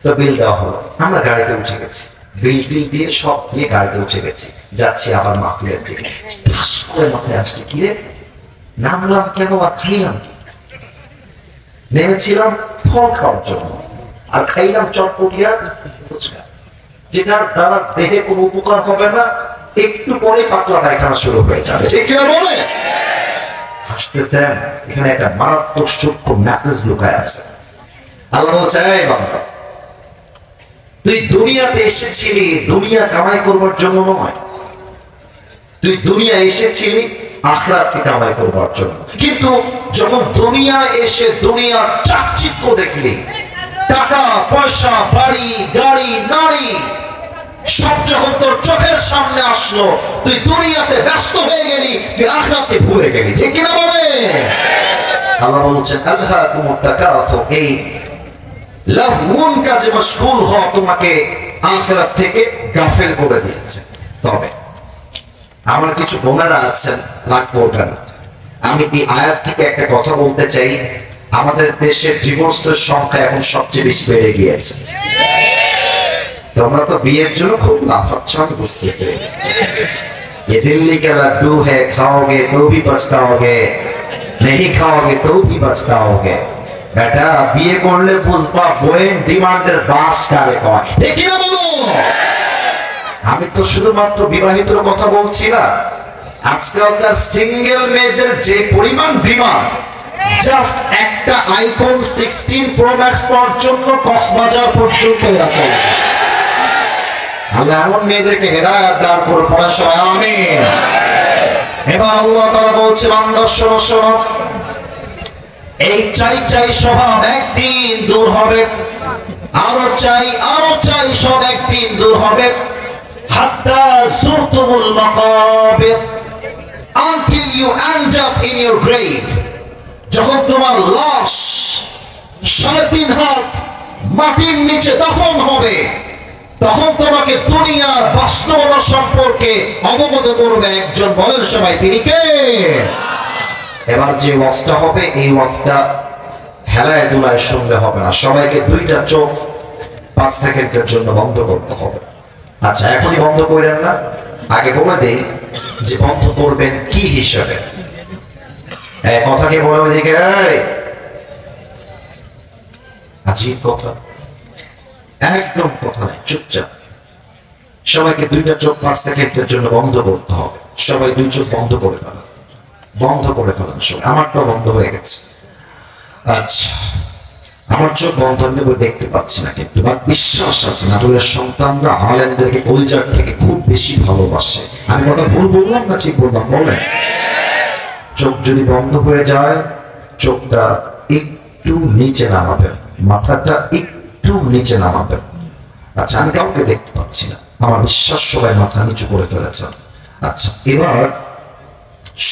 তো বিল দেওয়া হলো, আমরা গাড়িতে উঠে গেছি, বিল টিল দিয়ে সব দিয়ে গাড়িতে উঠে গেছি, যাচ্ছি আবার মাহফিলের দিকে। ঠাস করে মাথায় আসছে, কিরে নামলাম কেন আর খাইলাম কি? নেমেছিলাম ফল খাওয়ার জন্য, আর খাইলাম চটপটি আর ফুচকা, যেটার দ্বারা দেহে কোনো উপকার হবে না, একটু পরে পাতলা পায়খানা শুরু হয়ে যাবে, ঠিক কিনা বলে? হাসতেছেন, এখানে একটা মারাত্মক সূক্ষ্ম মেসেজ লুকায় আছে। আল্লাহ বলছে, এই বান্দা, তুই দুনিয়াতে এসেছিলি দুনিয়া কামাই করবার জন্য নয়, তুই দুনিয়া এসেছিলি আখিরাতকে কামাই করবার জন্য, কিন্তু যখন দুনিয়া এসে দুনিয়ার চাকচিক্য দেখলি, টাকা পয়সা বাড়ি গাড়ি নারী সব যখন তোর চোখের সামনে আসলো, তুই দুনিয়াতে ব্যস্ত হয়ে গেলি, তুই আখিরাতকে ভুলে গেলি। ঠিক কিনা বলে? আল্লাহ বলছেন আল্লাহকুমুত তাকাসুর, এই লাহুন কাজে মশগুল হওয়া তোমাকে আখিরাত থেকে গাফেল করে দিয়েছে। তবে আমার কিছু বোনেরা আছেন, রাগ করবেন না, আমি এই আয়াত থেকে একটা কথা বলতে চাই। আমাদের দেশের ডিভোর্সের সংখ্যা এখন সবচেয়ে বেশি বেড়ে গিয়েছে। তোমরা তো বিয়ের জন্য খুব লাফাচ্ছ, আমি বুঝতেছি। ये दिल्ली के लड्डू है, खाओगे तो भी पछताओगे, नहीं खाओगे तो भी पछताओगे। বেটা বিয়ে করলে বুঝবা বইয়ের ডিমান্ডের বাস কারে কয়। ঠিক কি না বলো? আমি তো শুধুমাত্র বিবাহিতর কথা বলছি না, আজকালকার সিঙ্গেল মেয়েদের যে পরিমাণ ডিমান্ড, জাস্ট একটা আইফোন 16 প্রো ম্যাক্স পাওয়ার জন্য কক্সবাজার পর্যন্ত এরা চলে। আল্লাহ এমন মেয়েদেরকে হেদায়েত দান করে, পড়েন সবাই আমিন। এবার আল্লাহ তাআলা বলছে, বান্দা শোনো শোনো, এই চাই চাই স্বভাব একদিন দূর হবে, আরো চাই সব একদিন দূর হবে। হাত্তা যুরতুমুল মাকাবির, until you end up in your grave, যখন তোমার লাশ 3.5 হাত মাটির নিচে দাফন হবে, তখন তোমাকে দুনিয়ার বাস্তবতা সম্পর্কে অবগত করবে একজন। বলেন সবাই, তিনি কে? এবার যে ওয়াজটা হবে, এই ওয়াজটা হেলায় দুলায় শুনলে হবে না, সবাইকে দুইটা চোখ 5 সেকেন্ডের জন্য বন্ধ করতে হবে। আচ্ছা, এখনই বন্ধ করেন না, আগে বলে দেই যে বন্ধ করবেন কি হিসাবে। কথা কি বলে ওইদিকে? আজীব কথা, একদম কথা নাই, চুপচাপ সবাইকে দুইটা চোখ 5 সেকেন্ডের জন্য বন্ধ করতে হবে। সবাই দুই চোখ বন্ধ করে ফেলান, বন্ধ করে ফেলান সবাই। আমারটা বন্ধ হয়ে গেছে। আচ্ছা, আমার চোখ বন্ধ, আমি দেখতে পাচ্ছি না, কিন্তু বিশ্বাস আছে নাটোরের সন্তানরা আলেমদেরকে কলজার থেকে খুব বেশি ভালোবাসে। আমি কথা ভুল বললাম না ঠিক বললাম? বলেন। চোখ যদি বন্ধ হয়ে যায়, চোখটা একটু নিচে নামাবেন, মাথাটা একটু নিচে নামাবেন। আচ্ছা, আমি কাউকে দেখতে পাচ্ছি না, আমার বিশ্বাস সবাই মাথা নিচু করে ফেলেছেন। আচ্ছা, এবার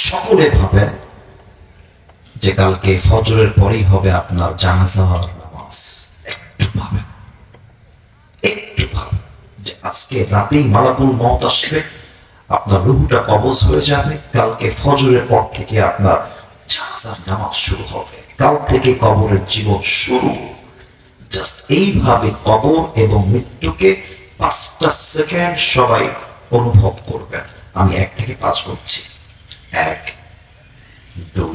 সকলে ভাবেন যে কালকে ফজরের পরেই হবে আপনার জানাজার নামাজ। একটু ভাবেন যে আজকে রাতেই মালাকুল মউত আসবে, আপনার রূহটা কবজ হয়ে যাবে, কালকে ফজরের পর থেকে আপনার জানাজার নামাজ শুরু হবে, কাল থেকে কবরের জীবন শুরু। জাস্ট এইভাবে কবর এবং মৃত্যুকে 5টা সেকেন্ড সবাই অনুভব করবেন। আমি 1 থেকে 5 করছি। 1 2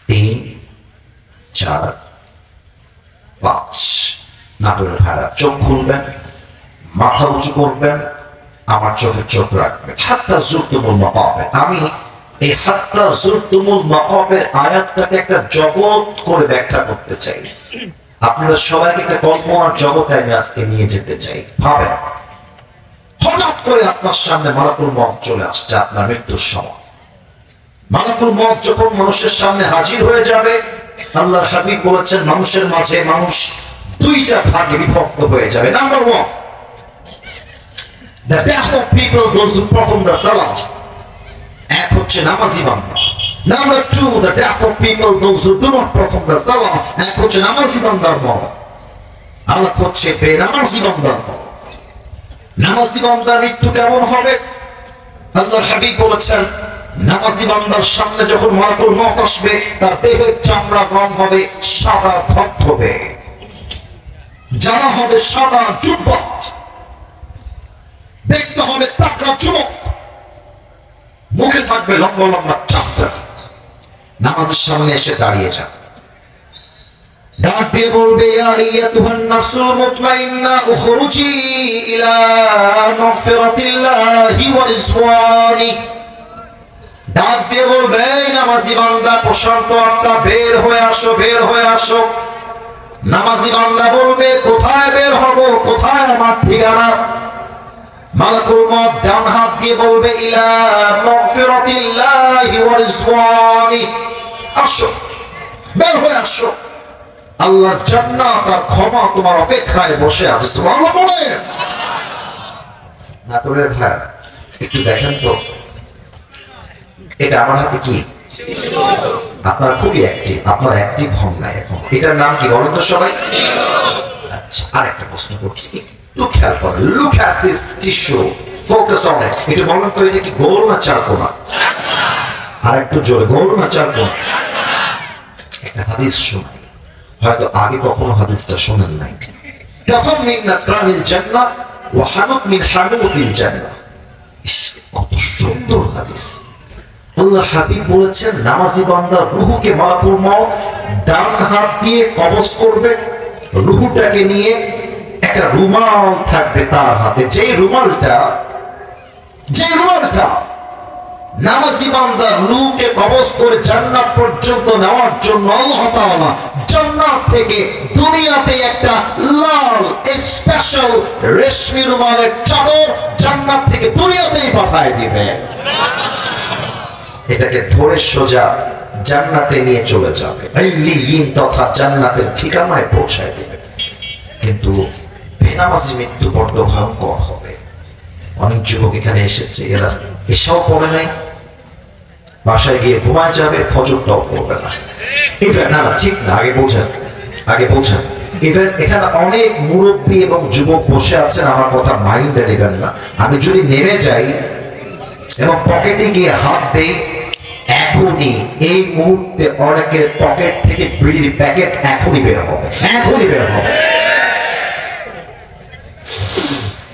3 4 5। নাটোরের ভাইরা চোখ খুলবেন, মাথা উঁচু করবেন, আমার চোখে চোখ রাখবেন। হাত্তা যুরতুমুল মাকাবির, আমি এই হাত্তা যুরতুমুল মাকাবির আয়াতটাকে একটা জগৎ করে ব্যাখ্যা করতে চাই। আপনাদের সবাইকে একটা কল্পনার জগতে আমি আজকে নিয়ে যেতে চাই। ভাবেন, হঠাৎ করে আপনার সামনে মালাকুল মউত চলে আসছে আপনার মৃত্যুর সময়। মালাকুল মউত যখন মানুষের সামনে হাজির হয়ে যাবে, আল্লাহর হাবিব বলেছেন মানুষের মাঝে মানুষ 2টা ভাগে বিভক্ত হয়ে যাবে। Number 1, the best of people, those who perform the salah, এক হচ্ছে নামাজি বান্দা। Number 2, the death of people, those who do not perform the salah, এক হচ্ছে নামাজি বান্দার মরণ, আর এক হচ্ছে বেনামাজি বান্দার মরণ। নামাজি বান্দার মৃত্যু কেমন হবে? আল্লাহর হাবিব বলেছেন নামাজি বান্দার সামনে যখন মালাকুল মউত আসবে, তার দেহের চামড়ার রং হবে সাদা ধবধবে, জামা হবে সাদা জুব্বা, দেখতে হবে তাকড়া যুবক, মুখে থাকবে লম্বা লম্বা চামড়া। নামাজের সামনে এসে দাঁড়িয়ে যাবে, ডাক দিয়ে বলবে ইয়া আইয়াতুহান নাফসুল মুতমাইন্না উখরুজি ইলা মাগফিরাতিল্লাহি ওয়া রিজওয়ানি। ডাক দিয়ে বলবে নামাজি বান্দা, প্রশান্ত আত্মা, বের হয়ে আসো, বের হয়ে আসো। নামাজি বান্দা বলবে কোথায় বের হব, কোথায় আমার ঠিকানা? মালাকুল মউত ডান হাত দিয়ে বলবে ইলা মাগফিরাতিল্লাহি ওয়া রিজওয়ানি, আসো, বের হয়ে আসো, আল্লাহর জান্নাত আর ক্ষমা তোমার অপেক্ষায় বসে আছে। সুবহানাল্লাহ বলেন। নাটোরের ভাই একটু দেখেন তো, এটা আমার হাতে কি? আপনারা খুবই অ্যাক্টিভ, আপনার অ্যাক্টিভ হন না এখন। এটার নাম কি বলেন তো সবাই? আচ্ছা, আরেকটা প্রশ্ন করছি, একটু খেয়াল করেন। Look at this tissue, focus on it. একটু বলেন তো, এটা কি গোল না চারকোনা? আর একটু জোরে, গোল না চারকোনা? একটা হাদিস শুনুন, হয়তো আগে কখনো হাদিসটা শোনেন নাই। কাফাম মিন নাফানিল জান্নাহ ওয়া হানুত মিন হানুতিল জান্নাহ। কত সুন্দর হাদিস। আল্লাহর হাবিব বলেছেন, নামাজি বান্দার রূহকে মালাকুল মউত ডান হাত দিয়ে কবজ করবে। রূহটাকে নিয়ে একটা রুমাল থাকবে তার হাতে, যে রুমালটা নামাজি বান্দার রূহকে কবজ করে জান্নাত পর্যন্ত নেওয়ার জন্য আল্লাহ তাআলা জান্নাত থেকে দুনিয়াতে একটা লাল স্পেশাল রেশমি রুমালের চাদর জান্নাত থেকে দুনিয়াতেই পাঠায় দিবে। এটাকে ধরে সোজা জান্নাতে নিয়ে চলে যাবে, ইল্লিয়িন তথা জান্নাতের ঠিকানায় পৌঁছায় দিবে। কিন্তু বেনামাজি মৃত্যু বড্ড ভয়ঙ্কর হবে। অনেক যুবক এখানে এসেছে, এরা এসব পড়ে নাই, বাসায় গিয়ে ঘুমায় যাবে, ফজরটাও পড়বে না। ইভেন না, ঠিক না, আগে বোঝেন। ইভেন এখানে অনেক মুরব্বী এবং যুবক বসে আছেন, আমার কথা মাইন্ডে নেবেন না। আমি যদি নেমে যাই এবং পকেটে গিয়ে হাত দেই, এখনই এই মুহূর্তে অনেকের পকেট থেকে বিড়ির প্যাকেট এখনই বের হবে।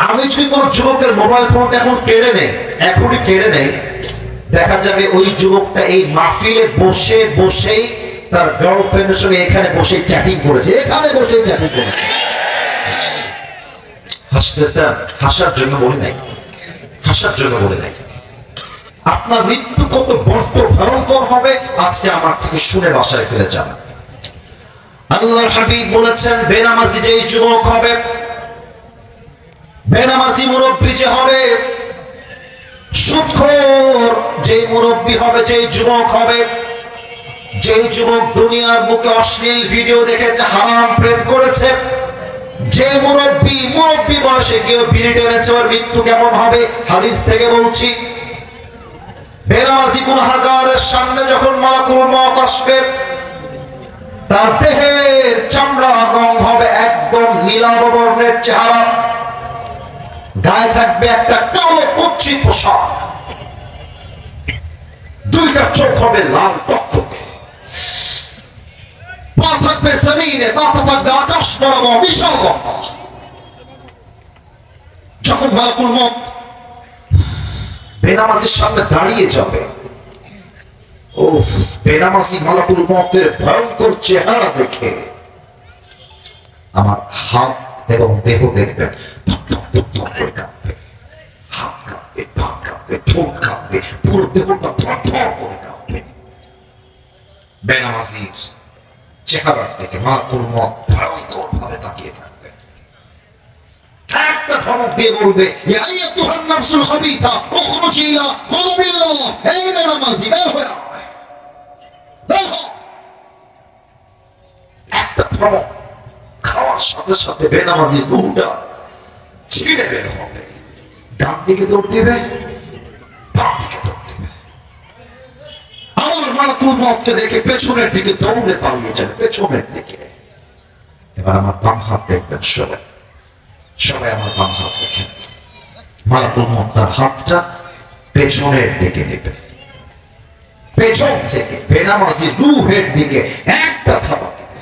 আমি যদি কোনো যুবকের মোবাইল ফোনটা এখন এখনই কেড়ে নেই, দেখা যাবে ওই যুবকটা এই মাহফিলে বসেই তার গার্লফ্রেন্ডের সঙ্গে এখানে বসে চ্যাটিং করেছে। হাসতেছেন, হাসার জন্য বলি নাই। আপনার মৃত্যু কত বড্ড ভয়ঙ্কর হবে আজকে আমার থেকে শুনে বাসায় ফিরে যাবেন। আল্লাহর হাবিব বলেছেন, বেনামাজি যেই যুবক হবে, বেনামাজি মুরব্বী যে হবে, সুদখোর যেই মুরব্বী হবে, যেই যুবক হবে, যেই যুবক দুনিয়ার বুকে অশ্লীল ভিডিও দেখেছে, হারাম প্রেম করেছে, যে মুরব্বী বয়সে কেউ বিড়ি টেনেছে, ওর মৃত্যু কেমন হবে? হাদিস থেকে বলছি, বেনামাজি গুনাহগারের সামনে যখন মালাকুল মউত আসবে, তার দেহের চামড়ার রং হবে একদম নীলাভ বর্ণের চেহারা, গায়ে থাকবে একটা কালো কুচ্ছিত পোশাক, দুইটা চোখ হবে লাল টকটকে, পা থাকবে জমিনে, মাথা থাকবে আকাশ বরাবর বিশাল লম্বা। যখন মালাকুল মউত বেনামাজির সামনে দাঁড়িয়ে যাবে, বেনামাজি মালাকুল মউতের ভয়ঙ্কর চেহারা দেখে আমার হাত এবং দেহ দেখবেন করে কাঁপবে, হাত কাঁপবে, পা কাঁপবে, ঠোঁট কাঁপবে, পুরো দেহটা থরথর করে কাঁপবে। বেনামাজির চেহারার দিকে মালাকুল মউত ভয়ঙ্কর ভাবে তাকিয়ে থাকবে। একটা ধমক দিয়ে বলবে, ইয়া আইয়াতুহান নাফসুল খাবিথা উখরুজি ইলা গাযাবিল্লাহ, এই বেনামাজি বের হয়ে আয়, বের হ। একটা ধমক খাওয়ার সাথে সাথে বেনামাজির রূহটা ছিঁড়ে বের হবে, ডান দিকে দৌড় দিবে, বাম দিকে দৌড় দিবে। আমার মালাকুল মউতকে দেখে পেছনের দিকে দৌড়ে পালিয়ে যাবে, পেছনের দিকে। এবার আমার বাম হাত দেখবেন, সবাই আমার বাম হাত দেখেন। মালাকুল মউত তার হাতটা পেছনের দিকে নেবে, পেছন থেকে বেনামাজি রূহের দিকে একটা থাবা দিবে।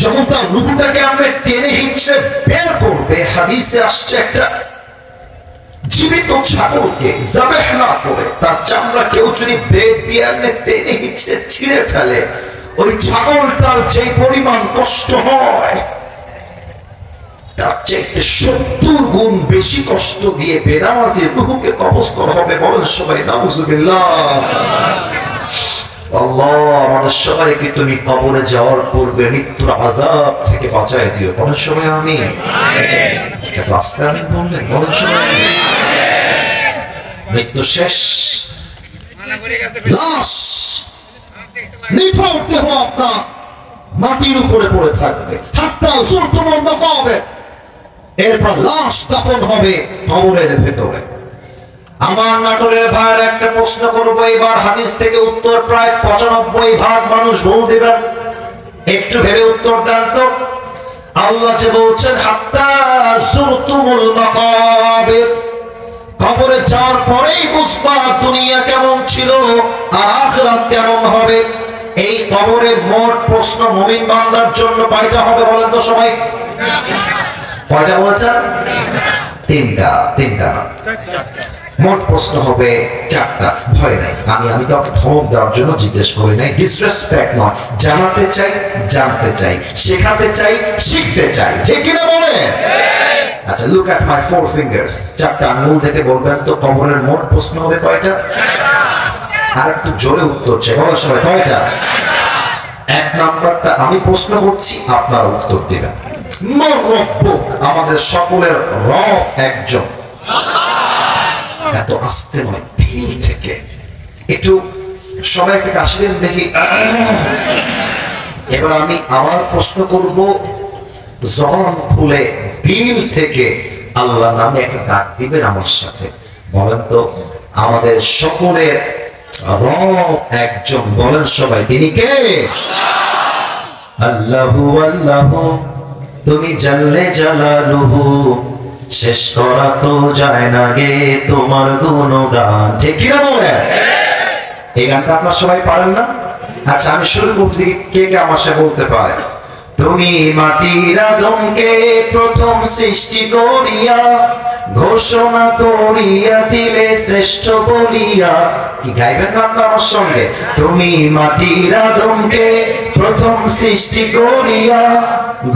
যখন তার রূহটাকে আমরা টেনে হিঁচড়ে বের করবে, হাদিসে আসছে একটা জীবিত ছাগলকে যাবেহ না করে তার চামড়া কেউ যদি ব্লেড দিয়ে আপনি টেনে হিঁচড়ে ছিঁড়ে ফেলে, ওই ছাগলটার যে পরিমাণ কষ্ট হয় তার চাইতে 70 গুণ বেশি কষ্ট দিয়ে বেনামাজির রূহকে কবজ করা হবে। বলেন সবাই নাউজুবিল্লাহ। আল্লাহ আমাদের সবাইকে তুমি কবরে যাওয়ার পূর্বে মৃত্যুর আযাব থেকে বাঁচায় দিও। বলেন সবাই আমিন। এত আস্তে আমিন বললেন, বলেন সবাই আমিন। মৃত্যু শেষ, লাশ নিথর দেহ আপনার মাটির উপরে পড়ে থাকবে, হাত্তা যুরতুমুল মাকাবির, এরপর লাশ দাফন হবে কবরের ভেতরে। আমার নাটোরের ভাইয়ের একটা প্রশ্ন করবো এবার, হাদিস থেকে উত্তর প্রায় 95% মানুষ ভুল দিবেন, একটু ভেবে উত্তর দেন তো। আল্লাহ যে বলছেন হাত্তা যুরতুমুল মাকাবির, কবরে যাওয়ার পরেই বুঝবা দুনিয়া কেমন ছিল আর আখিরাত কেমন হবে। এই কবরে মোট প্রশ্ন মুমিন বান্দার জন্য কয়টা হবে বলেন তো সবাই? কয়টা বলেছেন? তিনটা না, মোট প্রশ্ন হবে 4টা। ভয় নাই, আমি কাউকে ধমক দেওয়ার জন্য জিজ্ঞেস করি নাই, ডিসরেসপেক্ট নয়, জানাতে চাই, জানতে চাই, শেখাতে চাই, শিখতে চাই, ঠিক কিনা বলে? আচ্ছা, লুক এট মাই 4 ফিঙ্গার্স, 4টা আঙ্গুল দেখে বলবেন তো কবরের মোট প্রশ্ন হবে কয়টা? আর একটু জোরে উত্তর চাই, বলো সবাই কয়টা? 1 নাম্বারটা আমি প্রশ্ন করছি, আপনারা উত্তর দিবেন। রব্বুক, আমাদের সকলের রব একজন। এত আস্তে নয়, দিল থেকে। একটু সবাই একটা কাশি দেন দেখি। এবার আমি আবার প্রশ্ন করব, জবান খুলে দিল থেকে আল্লাহ নামে একটা ডাক দিবেন আমার সাথে। বলেন তো আমাদের সকলের রব একজন, বলেন সবাই তিনি কে? আল্লাহু আল্লাহু, তুমি জাল্লে জালালুহু, শেষ করা তো যায় না গে তোমার গুণগান, ঠিক কিনা বলেন? এই গানটা আপনারা সবাই পারেন না? আচ্ছা আমি শুরু করছি, কে কে আমার সাথে বলতে পারে? তুমি মাটির আদমকে প্রথম সৃষ্টি করিয়া ঘোষণা করিয়া দিলে শ্রেষ্ঠ বলিয়া। কি গাইবেন না আপনার আমার সঙ্গে? তুমি মাটির আদমকে প্রথম সৃষ্টি করিয়া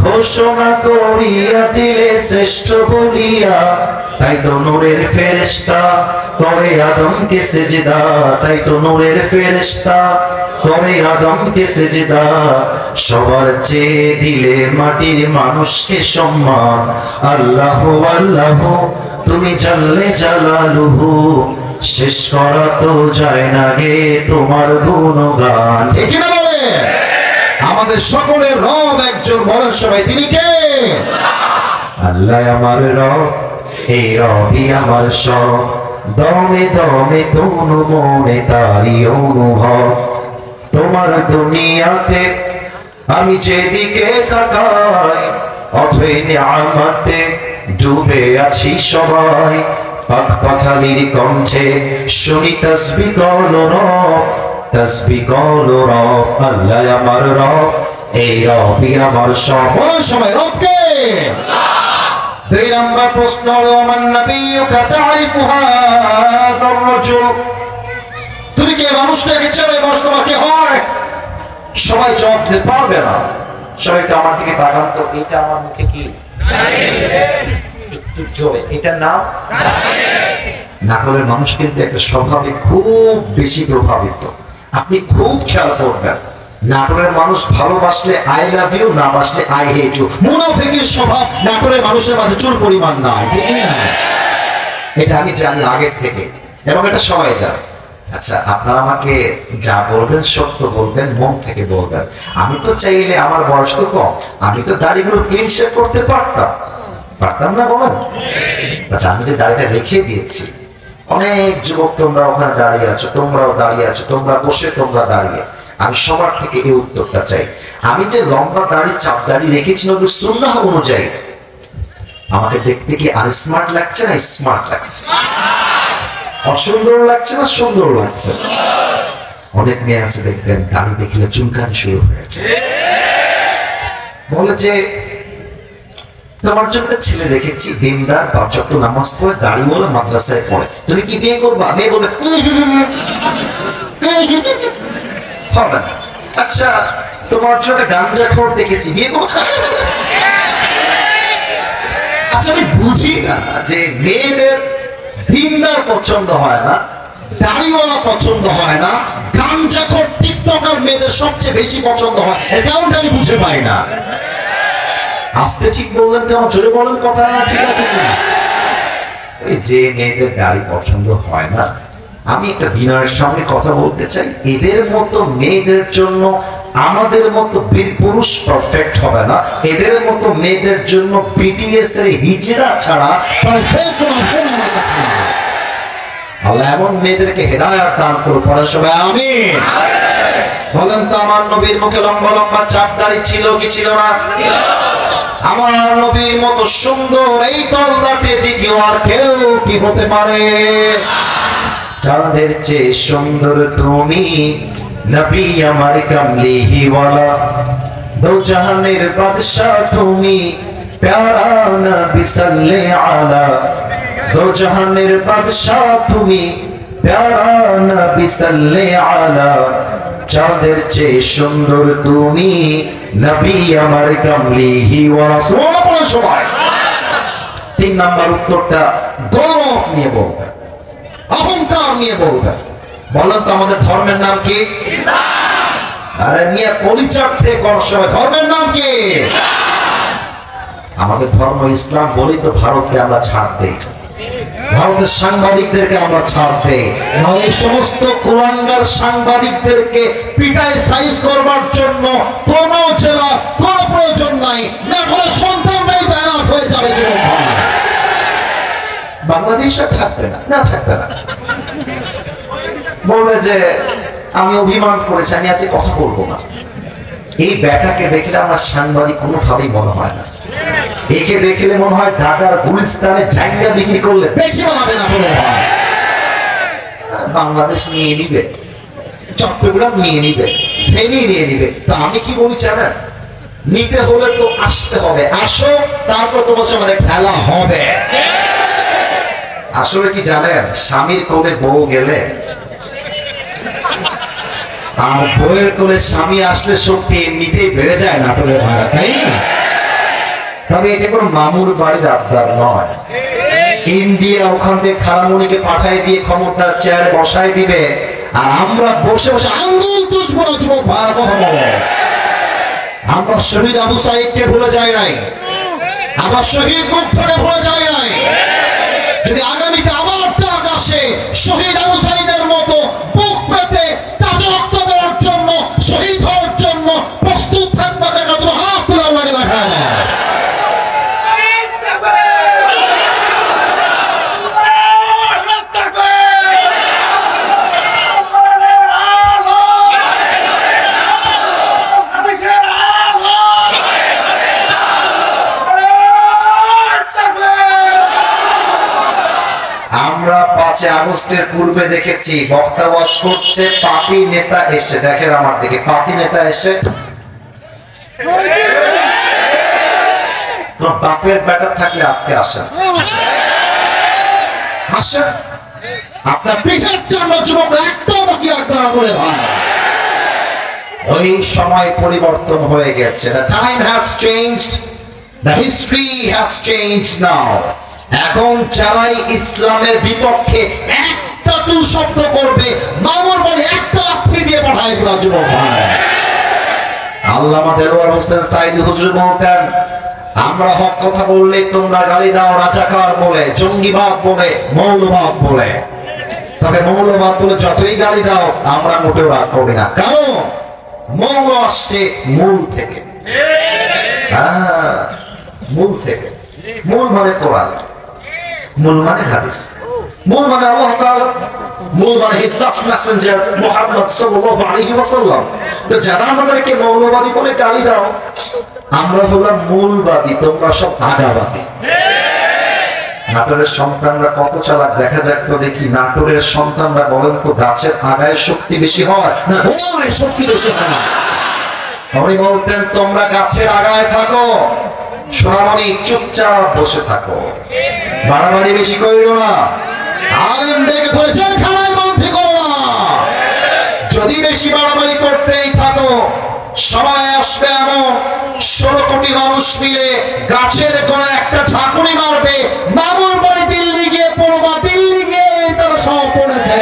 ঘোষণা করিয়া দিলে শ্রেষ্ঠ বলিয়া। তাই তো নূরের ফেরেশতা করে আদমকে সেজদা, তাই তো নূরের ফেরেশতা করে আদমকে সেজদা। সবার চেয়ে দিলে মাটির মানুষকে সম্মান। আল্লাহু আল্লাহু, তুমি জাল্লে জালালুহু, শেষ করা তো যায় না গে তোমার গুণগান, ঠিক না বলে? আমাদের সকলের রব একজন, বলেন সবাই তিনি কে? আল্লাহ আমার রব, এই রবই আমার সব, দমে দমে তনু মনে তারি অনুভব। তোমার দুনিয়াতে আমি যেদিকে তাকাই, অথই নিয়ামতে ডুবে আছি সবাই। পাক পাখালির কণ্ঠে শুনি তাসবিহ করো রব, তাসবিহ করো রব। আল্লাহ আমার রব, এই রবই আমার সব, বলেন সবাই রবকে। 2 নম্বর প্রশ্ন হলো মান নাবিয়্যুকা তা'রিফু হাযার রাজুল, তুমি কি মানুষটাকে চেনো? এই মানুষ তোমার কি হয়? সবাই জবাব দিতে পারবে না। সবাই একটু আমার দিকে তাকান তো, এটা আমার মুখে কি? একটু জোরে, এটার নাম নাটোরের মানুষ কিন্তু একটা স্বভাবে খুব বেশি প্রভাবিত, আপনি খুব খেয়াল করবেন। নাটোরের মানুষ ভালোবাসলে আই লাভ ইউ, না বাসলে আই হেট ইউ। মুনাফিকের স্বভাব নাটোরের মানুষের মাঝে চুল পরিমাণ নাই, ঠিক না? এটা আমি জানি আগের থেকে, এবং এটা সবাই জানে। আচ্ছা আপনারা আমাকে যা বলবেন সত্য বলবেন, মন থেকে বলবেন। আমি তো চাইলে, আমার বয়স তো কম, আমি তো দাড়িগুলো ক্লিন শেভ করতে পারতাম না, বলেন? আচ্ছা আমি যে দাড়িটা রেখে দিয়েছি, অনেক যুবক তোমরা ওখানে দাঁড়িয়ে আছো, তোমরাও দাঁড়িয়ে আছো, তোমরা বসে, তোমরা দাঁড়িয়ে, আমি সবার থেকে এই উত্তরটা চাই। আমি যে লম্বা দাড়ি, চাপ দাড়ি রেখেছি সুন্নাহ অনুযায়ী, আমাকে দেখতে কি আনস্মার্ট লাগছে না স্মার্ট লাগছে? অসুন্দর লাগছে না সুন্দর লাগছে? অনেক মেয়ে আছে দেখবেন দাড়ি দেখলে চুলকানি শুরু হয়েছে, বলে যে তোমার জন্য ছেলে দেখেছি দিনদার, 5 ওয়াক্ত নামাজ পড়ে, দাড়িওয়ালা, মাদ্রাসায় পড়ে, তুমি কি বিয়ে করবা? মেয়ে বলবে হবে না। আচ্ছা তোমার জন্য গাঞ্জাখোর দেখেছি, বিয়ে করবা? আচ্ছা আমি বুঝি না যে মেয়েদের দিনদার পছন্দ হয় না, দাড়িওয়ালা পছন্দ হয় না, গাঞ্জাখোর টিকটক টিকটকার মেয়েদের সবচেয়ে বেশি পছন্দ হয়, এর কারণটা আমি বুঝে পাই না। আস্তে ঠিক বললেন কেন? জোরে বলেন, কথা ঠিক আছে কিনা? যে মেয়েদের গাড়ি পছন্দ হয় না, আমি একটা বিনয়ের সঙ্গে কথা বলতে চাই, এদের মতো মেয়েদের জন্য আমাদের মতো বীর পুরুষ পারফেক্ট হবে না। এদের মতো মেয়েদের জন্য বিটিএস এর হিজড়া ছাড়া পারফেক্ট কোন অপশন আমার কাছে নেই। আল্লাহ এমন মেয়েদেরকে হেদায়েত দান করুন, পড়ে সবাই আমিন। বলেন তো, আমার নবীর মুখে লম্বা লম্বা চাপ দাড়ি ছিল কি ছিল না? আমার নবীর মতো সুন্দর এই তল্লাটে দ্বিতীয় আর কেউ কি হতে পারে? চাঁদের চেয়ে সুন্দর তুমি, নবী আমার কামলিওয়ালা, দো জাহানের বাদশাহ তুমি, প্যারা নবী সাল্লাল্লাহু আলা, দো জাহানের বাদশাহ তুমি, প্যারা নবী সাল্লাল্লাহু আলা, চাঁদের চেয়ে সুন্দর তুমি, নবী আমার কামলিওয়ালা। সুবহানাল্লাহ সবাই। 3 নাম্বার উত্তরটা গৌরব নিয়ে বলবেন, অহংকার নিয়ে বলবেন। বলেন তো, আমাদের ধর্মের নাম কি? আরে মিয়া কলিচার থেকে কোন সময় ধর্মের নাম কি? আমাদের ধর্ম ইসলাম বলেই তো ভারতকে আমরা ছাড় দেই, ভারতের সাংবাদিকদেরকে আমরা ছাড় দেই। এই সমস্ত কুলাঙ্গার সাংবাদিকদেরকে পিটাই সাইজ করবার জন্য কোন জেলা কোন প্রয়োজন নাই, না কোনো সন্তানরাই ব্যানার হয়ে যাবে জীবন। বাংলাদেশ আর থাকবে না, না থাকবে না। বলবে যে আমি অভিমান করেছি, আমি আজকে কথা বলবো না। এই ব্যাটাকে দেখলে আমার সাংবাদিক কোনোভাবেই মনে হয় না। একে দেখলে মনে হয় ঢাকার গুলিস্তানে জায়গা বিক্রি করলে বেশি বানাবে না মনে হয়। বাংলাদেশ নিয়ে নিবে, চট্টগ্রাম নিয়ে নিবে, ফেনী নিয়ে নিবে। তা আমি কি বলি জানেন? নিতে হলে তো আসতে হবে, আসো, তারপর তোমার সঙ্গে খেলা হবে। আসলে কি জানেন, স্বামীর কোলে বউ গেলে আর বউয়ের কোলে স্বামী আসলে শক্তি এমনিতেই বেড়ে যায় নাটোরের ভাড়া, তাই না? তবে এটা কোনো মামুর বাড়ির আবদার নয়। ইন্ডিয়া ওখান থেকে খালামণিকে পাঠাই দিয়ে ক্ষমতার চেয়ারে বসাই দিবে, আর আমরা বসে বসে আঙ্গুল চুষবো না। যুবক ভাড়া কথা বলে, আমরা শহীদ আবু সাইদকে ভুলে যাই নাই, আমরা শহীদ মুগ্ধকে ভুলে যাই নাই। যদি আগামীতে আবার ডাক আসে শহীদ আবু সাইদের মতো বুক পেতে তাজা রক্ত দেওয়ার জন্য, শহীদ হওয়ার জন্য প্রস্তুত থাকবা, হাত তুলে লাগে দেখা যায়। আমরা 5 আগস্টের পূর্বে দেখেছি বক্তা ওয়াজ করছে, পাতি নেতা এসে, দেখেন আমার দিকে, পাতি নেতা এসে তো বাপের বেটা থাকলে আজকে আসেন, আসেন, আপনার পিঠের জন্য যুবকরা একটাও বাকি রাখতে না করে ভাই। ওই সময় পরিবর্তন হয়ে গেছে। The time has changed, the history has changed now. এখন যারাই ইসলামের বিপক্ষে একটা টু শব্দ করবে, মামুর বাড়ি একটা লাঠি দিয়ে পাঠায় দিবা যুবক ভাই। আল্লামা দেলোয়ার হোসেন সাইদি হুজুর বলতেন, আমরা হক কথা বললে তোমরা গালি দাও রাজাকার বলে, জঙ্গিবাদ বলে, মৌলবাদ বলে। তবে মৌলবাদ বলে যতই গালি দাও আমরা মোটেও রাগ করি না, কারণ মৌল আসছে মূল থেকে। মূল থেকে, মূল মানে কোরআন, মূল মানে হাদিস, মূল মানে আল্লাহ তাআলা, মূল মানে হিজ লাস্ট মেসেঞ্জার মুহাম্মদ সাল্লাল্লাহু আলাইহি ওয়াসাল্লাম। তো যারা আমাদেরকে মৌলবাদী বলে গালি দাও, আমরা হলাম মূলবাদী, তোমরা সব আগাবাদী। নাটোরের সন্তানরা কত চালাক দেখা যাক তো দেখি। নাটোরের সন্তানরা বলেন তো, গাছের আগায় শক্তি বেশি হয় না গোড়ায় শক্তি বেশি হয়? উনি বলতেন, তোমরা গাছের আগায় থাকো, সোনামণি চুপচাপ বসে থাকো, বাড়াবাড়ি বেশি করিও না, আলেমদেরকে ধরে জেলখানায় বন্দী করো না। যদি বেশি বাড়াবাড়ি করতেই থাকো, সময় আসবে এমন 16 কোটি মানুষ মিলে গাছের গোড়ায় একটা ঝাঁকুনি মারবে, মামুর বাড়ি দিল্লি গিয়ে পড়বা, দিল্লি গিয়ে তারা সব পড়েছে।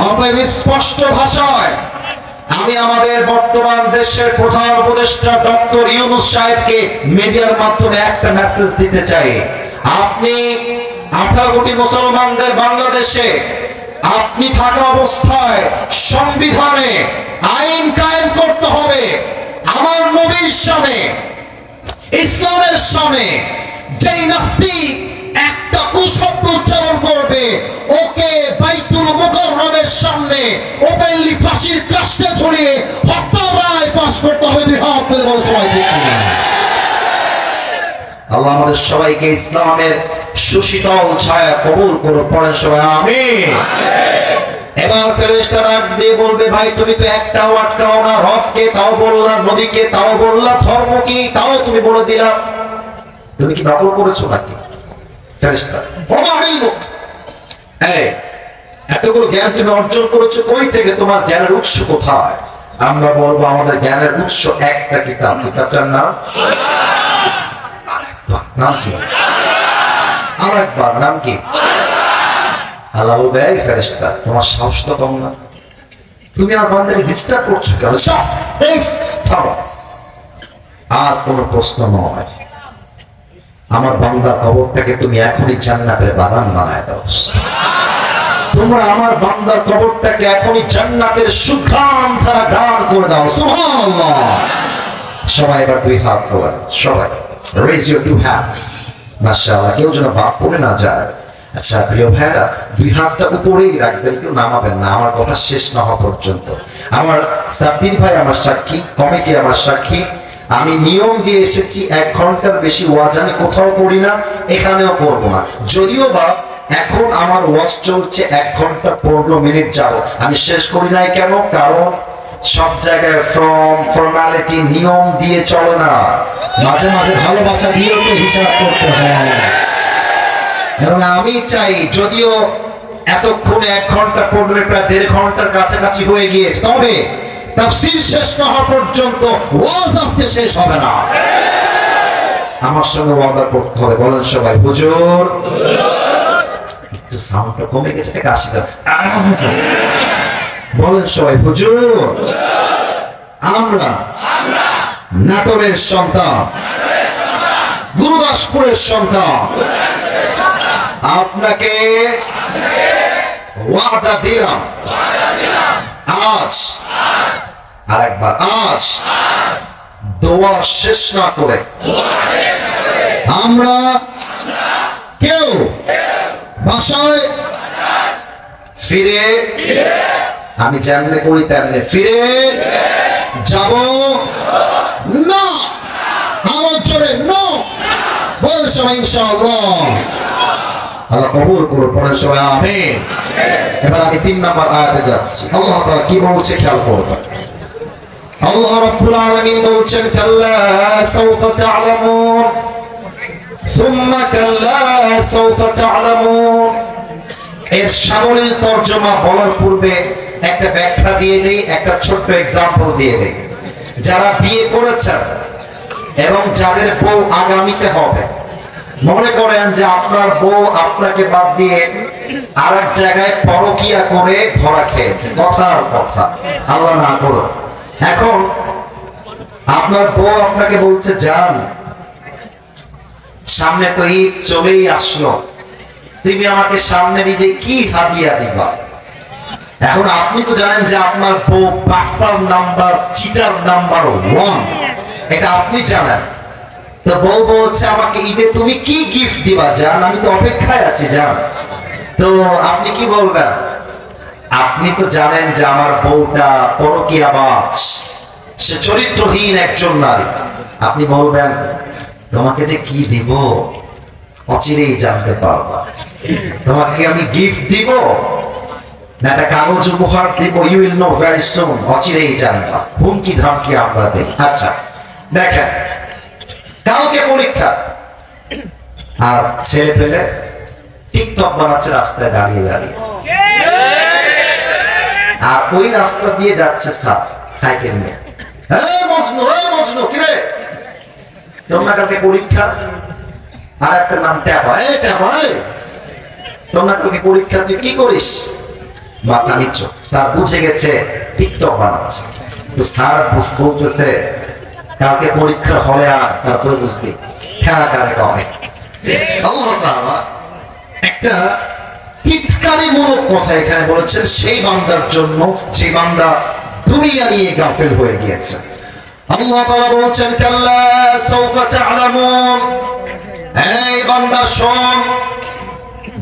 অতএব স্পষ্ট ভাষায় আমি আমাদের বর্তমান দেশের প্রধান উপদেষ্টা ডক্টর ইউনূস সাহেবকে মিডিয়ার মাধ্যমে একটা মেসেজ দিতে চাই। আপনি 18 কোটি মুসলমানদের বাংলাদেশে আপনি থাকা অবস্থায় সংবিধানে আইন কায়েম করতে হবে। আমার নবীর শানে, ইসলামের শানে যেই নাস্তিক একটা কুশব্দ উচ্চারণ করবে, ওকে বাইতুল মুকাররমের সামনে ওপেনলি ফাঁসির কাস্টে ঝুলিয়ে হত্যার রায় পাশ করতে হবে। বিহার করে বলো সবাই ঠিক না? আল্লাহ আমাদের সবাইকে ইসলামের সুশীতল ছায়া কবুল করো। পড়েন সবাই আমিন। এবার ফেরেশতারা দিয়ে বলবে, ভাই তুমি তো একটাও আটকাও না, রবকে তাও বললা, নবীকে তাও বললা, ধর্ম কি তাও তুমি বলে দিলা, তুমি কি নকল করেছো নাকি? ফেরেশতা মুখ, এই এতগুলো জ্ঞান তুমি অর্জন করেছো কই থেকে? তোমার জ্ঞানের উৎস কোথায়? আমরা বলবো আমাদের জ্ঞানের উৎস একটা কিতাব, কিতাবটার নাম নাম কি? আরেকবার নাম কি? আল্লাহ বলবে, এই ফেরেশতা তোমার সাহস তো কম না, তুমি আর বান্দাকে ডিস্টার্ব করছো কেন? থামো, আর কোনো প্রশ্ন নয়, আমার বান্দার কবরটাকে তুমি এখনই জান্নাতের বাগান বানায় দাও। তোমরা আমার বান্দার কবরটাকে এখনই জান্নাতের সুঘ্রাণ ধারা গান করে দাও। সুবহানাল্লাহ। সবাই এবার দুই হাত তোলেন, সবাই raise your two hands। মাশাআল্লাহ, কেউ যেন বাদ পড়ে না যায়। আচ্ছা প্রিয় ভাইরা, দুই হাতটা উপরেই রাখবেন, কেউ নামাবেন না আমার কথা শেষ না হওয়া পর্যন্ত। আমার সাব্বির ভাই আমার সাক্ষী, কমিটি আমার সাক্ষী। আমি নিয়ম দিয়ে এসেছি 1 ঘন্টার বেশি ওয়াজ আমি কোথাও করি না, এখানেও করব না। যদিও বা এখন আমার ওয়াজ চলছে 1 ঘন্টা 15 মিনিট যাবত, আমি শেষ করি নাই কেন? কারণ সব জায়গায় ফর্মালিটি নিয়ম দিয়ে চলে না, মাঝে মাঝে ভালোবাসা দিয়েও তো হিসাব করতে হয়। এবং আমি চাই, যদিও এতক্ষণে 1 ঘন্টা 15 মিনিট প্রায় 1.5 ঘন্টার কাছাকাছি হয়ে গিয়েছে, তবে তাফসীর শেষ না হওয়া পর্যন্ত ওয়াজ আজকে শেষ হবে না। আমার সঙ্গে ওয়াদা করতে হবে। বলেন সবাই হুজুর। একটু সাউন্ডটা কমে গেছে, কাশি দাও। বলেন সবাই হুজুর। আমরা নাটোরের সন্তান, গুরুদাসপুরের সন্তান, আপনাকে ওয়াদা দিলাম, আজ আরেকবার, আজ দোয়া শেষ না করে আমরা কেউ বাসায় ফিরে, আমি যেমনে করি তেমনি ফিরে যাব না। আরো জোরে না বল সবাই ইনশাআল্লাহ। আল্লাহ কবুল করুন, পড়েন সবাই আমিন। এবার আমি 3 নম্বর আয়াতে যাচ্ছি। আল্লাহ তাআলা কি বলছে খেয়াল করবেন। আল্লাহ রাব্বুল আলামিন বলছেন, কাল্লা সাওফা তা'লামুন সুম্মা কাল্লা সাওফা তা'লামুন। এর সাবলীল তরজমা বলার পূর্বে একটা ব্যাখ্যা দিয়ে দেই, একটা ছোট্ট এক্সাম্পল দিয়ে দেই। যারা বিয়ে করেছেন এবং যাদের বউ আগামীতে হবে, মনে করেন যে আপনার বউ আপনাকে বাদ দিয়ে আরেক জায়গায় পরকিয়া করে ধরা খেয়েছে, কথার কথা, আল্লাহ না করো। এখন আপনার বউ আপনাকে বলছে, যান সামনে তো ঈদ চলেই আসলো, তুমি আমাকে সামনের ঈদে কি হাদিয়া দিবা? এখন আপনি তো জানেন যে আপনার বউ বাটপার নাম্বার, চিটার নাম্বার 1, এটা আপনি জানেন। তো বউ বলছে, আমাকে ঈদে তুমি কি গিফট দিবা? জান আমি তো অপেক্ষায় আছি, জান। তো আপনি কি বলবেন? আপনি তো জানেন যে আমার বউটা পরকীয়াবাজ, সে চরিত্রহীন একজন নারী। আপনি বলবেন, তোমাকে যে কি দিব অচিরেই জানতে পারবা। তোমাকে আমি গিফট দিব না একটা কাগজ উপহার দিব, you will know very soon, অচিরেই জানবা। হুমকি ধামকি আমরা দেই। আচ্ছা দেখেন, কাউকে পরীক্ষা, আর ছেলে পেলে টিকটক বানাচ্ছে রাস্তায় দাঁড়িয়ে দাঁড়িয়ে, আর ওই রাস্তা দিয়ে যাচ্ছে সাইকেল নিয়ে। মজনু কিরে, তোমরা কালকে পরীক্ষা, আর একটা নাম ট্যাপা, ট্যাপা তোমরা কালকে পরীক্ষা, তুই কি করিস? মাথা নিচু। স্যার বুঝে গেছে টিকটক বানাচ্ছে। তো স্যার বলতেছে কালকে পরীক্ষার হলে আর তারপরে বুঝবি খেলা কারে কয়। আল্লাহ তাআলা একটা টিটকারিমূলক কথা এখানে বলেছেন সেই বান্দার জন্য যে বান্দা দুনিয়া নিয়ে গাফেল হয়ে গিয়েছে। আল্লাহ তাআলা বলছেন কাল্লা সাউফা তা'লামুন, এই বান্দা শোন,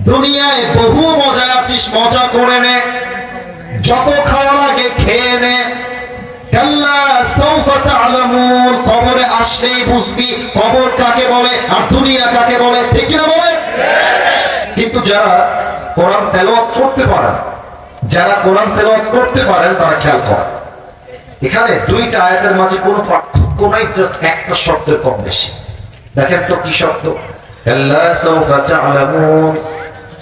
দুনিয়ায় বহু মজা আছিস, মজা করে নে, যত খাওয়া লাগে খেয়ে নে। কাল্লা সাউফা তা'লামুন, কবরে আসলেই বুঝবি কবর কাকে বলে আর দুনিয়া কাকে বলে, ঠিক কি না বলে? কিন্তু যারা কোরআন তেলাওয়াত করতে পারেন, যারা কোরআন তেলাওয়াত করতে পারেন তারা খেয়াল করেন, এখানে দুইটা আয়াতের মাঝে কোনো পার্থক্য নাই, জাস্ট একটা শব্দের কম বেশি। দেখেন তো কি শব্দ, কাল্লা সাউফা তা'লামুন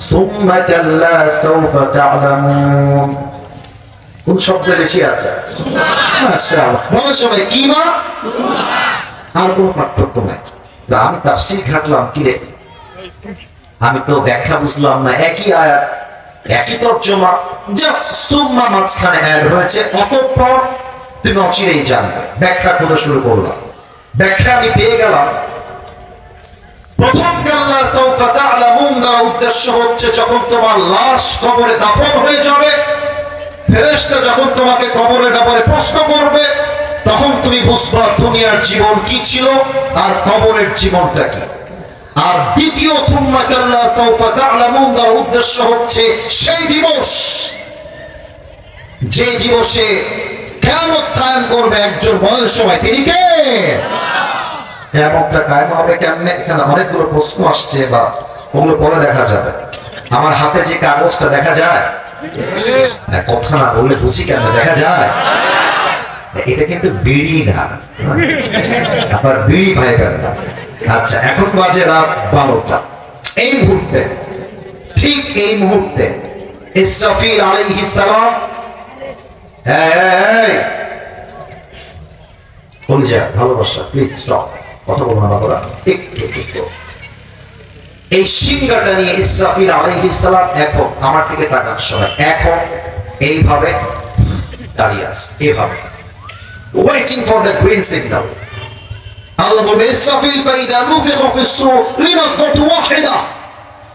সুম্মা কাল্লা সাউফা তা'লামুন, কোন শব্দ বেশি আছে? মাশাআল্লাহ, বলেন সবাই কি মা? আর কোনো পার্থক্য নাই। আমি তাফসীর ঘাটলাম, কি রে আমি তো ব্যাখ্যা বুঝলাম না, একই আয়াত একই তর্জমা, জাস্ট সুম্মা মাঝখানে অ্যাড হয়েছে, অতঃপর তুমি অচিরেই জানবে। ব্যাখ্যা খোঁজা শুরু করলাম, ব্যাখ্যা আমি পেয়ে গেলাম। প্রথম কাল্লা সাউফা তা'লামুন দ্বারা উদ্দেশ্য হচ্ছে যখন তোমার লাশ কবরে দাফন হয়ে যাবে, ফেরেশতা যখন তোমাকে কবরের ব্যাপারে প্রশ্ন করবে, তখন তুমি বুঝবা দুনিয়ার জীবন কি ছিল আর কবরের জীবনটা কি। আর দ্বিতীয় থুম্মা কাল্লা সাউফা তা'লামুন দ্বারা উদ্দেশ্য হচ্ছে সেই দিবস, যে দিবসে কিয়ামত কায়েম করবে একজন, বলেন সবাই তিনি কে? কিয়ামতটা কায়েম হবে কেমনে? এখানে অনেকগুলো প্রশ্ন আসছে, বা ওগুলো পরে দেখা যাবে। আমার হাতে যে কাগজটা দেখা যায়, কথা না বললে বুঝি কেমনে দেখা যায়, এটা কিন্তু বিড়ি না, আবার বিড়ি ভাইবেন না। আচ্ছা, এখন বাজে রাত 12টা। এই মুহূর্তে, ঠিক এই মুহূর্তে ইসরাফিল আলাইহিস সালাম, ভালোবাসা প্লিজ স্টপ, কথা বলবো না বাবারা, একটু চুপ। এই সিংহাটা নিয়ে ইসরাফিল আলাইহিস সালাম এখন আমার দিকে তাকান সবাই, এখন এইভাবে দাঁড়িয়ে আছে, এভাবে waiting for the green signal. Allah বলবে ইসরাফিল ফাইদা নুফিখা ফিস-সূর লিনাফখাতু ওয়াহিদা,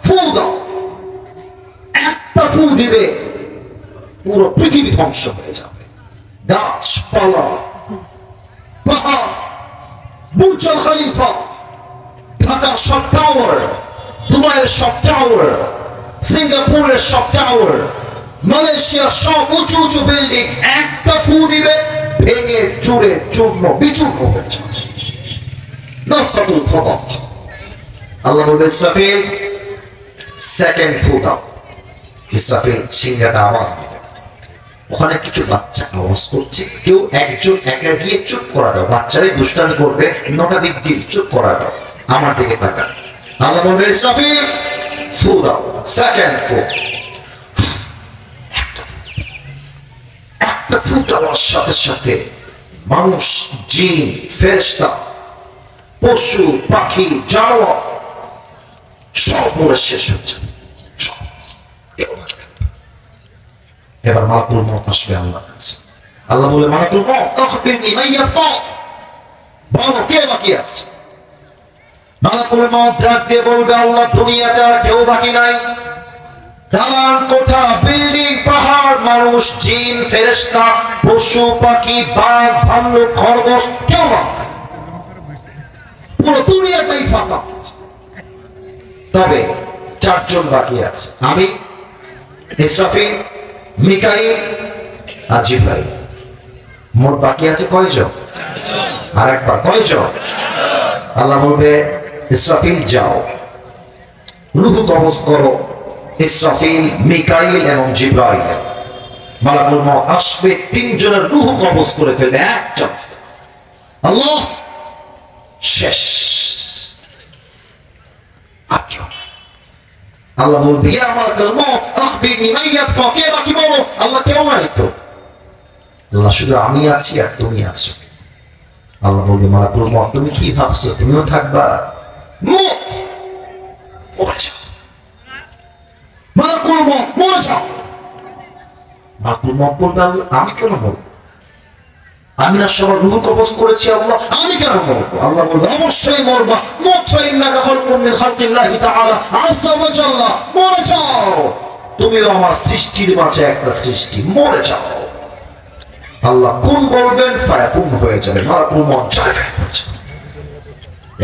ফু দাও, একটা ফু দিবে পুরো পৃথিবী ধ্বংস হয়ে যাবে। গাছপালা, পাহাড়, বুর্জ আল খলিফা, ঢাকার সব টাওয়ার, দুবাইয়ের সব টাওয়ার, সিঙ্গাপুরের সব টাওয়ার, মালয়েশিয়ার সব উঁচু উঁচু বিল্ডিং একটা ফু দিবে ভেঙে চুরে চূর্ণ বিচূর্ণ হয়ে যাবে। নাফখাতুল ফাদা। আল্লাহ বলবে ইসরাফিল সেকেন্ড ফু দাও। ইসরাফিল সিংহাটা আবার দিবে। ওখানে কিছু বাচ্চা আওয়াজ করছে, কেউ একজন একা গিয়ে চুপ করা দাও, বাচ্চারাই দুষ্টামি করবে, নটা বিগ ডিল, চুপ করা দাও, আমার দিকে তাকা। আল্লাহ বলবে ইসরাফিল ফু দাও, সেকেন্ড ফু। একটা ফু দেওয়ার সাথে সাথে মানুষ, জিন, ফেরেশতা, পশু পাখি, জানোয়ার সব মরে শেষ হয়ে যাবে। এবার মালাকুল মউত আসবে আল্লাহর কাছে। আল্লাহ বলে মালাকুল মউত আখবিরনি মান ইয়াবকা, বলো কে বাকি আছে? মালাকুল মউত ডাক দিয়ে বলবে আল্লাহ দুনিয়াতে আর কেউ বাকি নাই। দালান কোঠা, বিল্ডিং, পাহাড়, মানুষ, জিন, ফেরেশতা, পশু পাখি, বাঘ, ভাল্লুক, খরগোশ, কেউ না, পুরো দুনিয়াটাই ফাঁকা। তবে চারজন বাকি আছে, আমি, ইসরাফিল, মিকাইল আর জিবরাইল। মোট বাকি আছে কয়জন? আর একবার কয়জন? আল্লাহ বলবে ইসরাফিল যাও, রূহ কবজ করো। ইসরাফিল, মিকাইল এবং জিবরাইল। মালাকুল মউত আসবে, তিনজনের রূহ কবজ করে ফেলবে এক চান্সে। আল্লাহ শেষ, আর কেউ। আল্লাহ বলবে ইয়া মালাকুল মউত আখবিরনি মান ইয়াবকা, কে বাকি বলো? আল্লাহ কেউ নাই তো। আল্লাহ শুধু আমি আছি আর তুমি আছো। আল্লাহ বলবে মালাকুল মউত তুমি কি ভাবছো তুমিও থাকবা? মউত, মরে যাও। মালাকুল মউত মরে যাও। মাকুল মত বলবে আল্লাহ আমি কেন মরবো, আমি না সবার রূহ কবজ করেছি আল্লাহ, আমি কেন মরবো? আল্লাহ বলবে অবশ্যই মরবা, মত ফাইন্নাকা খালকুম মিন খালকিল্লাহি তাআলা আযজা ওয়া জাল্লা, মরে যাও, তুমিও আমার সৃষ্টির মাঝে একটা সৃষ্টি, মরে যাও। আল্লাহ কোন বলবেন, ফায়াকুন হয়ে যাবে, মালাকুল মত জায়গায় পৌঁছে যাবে।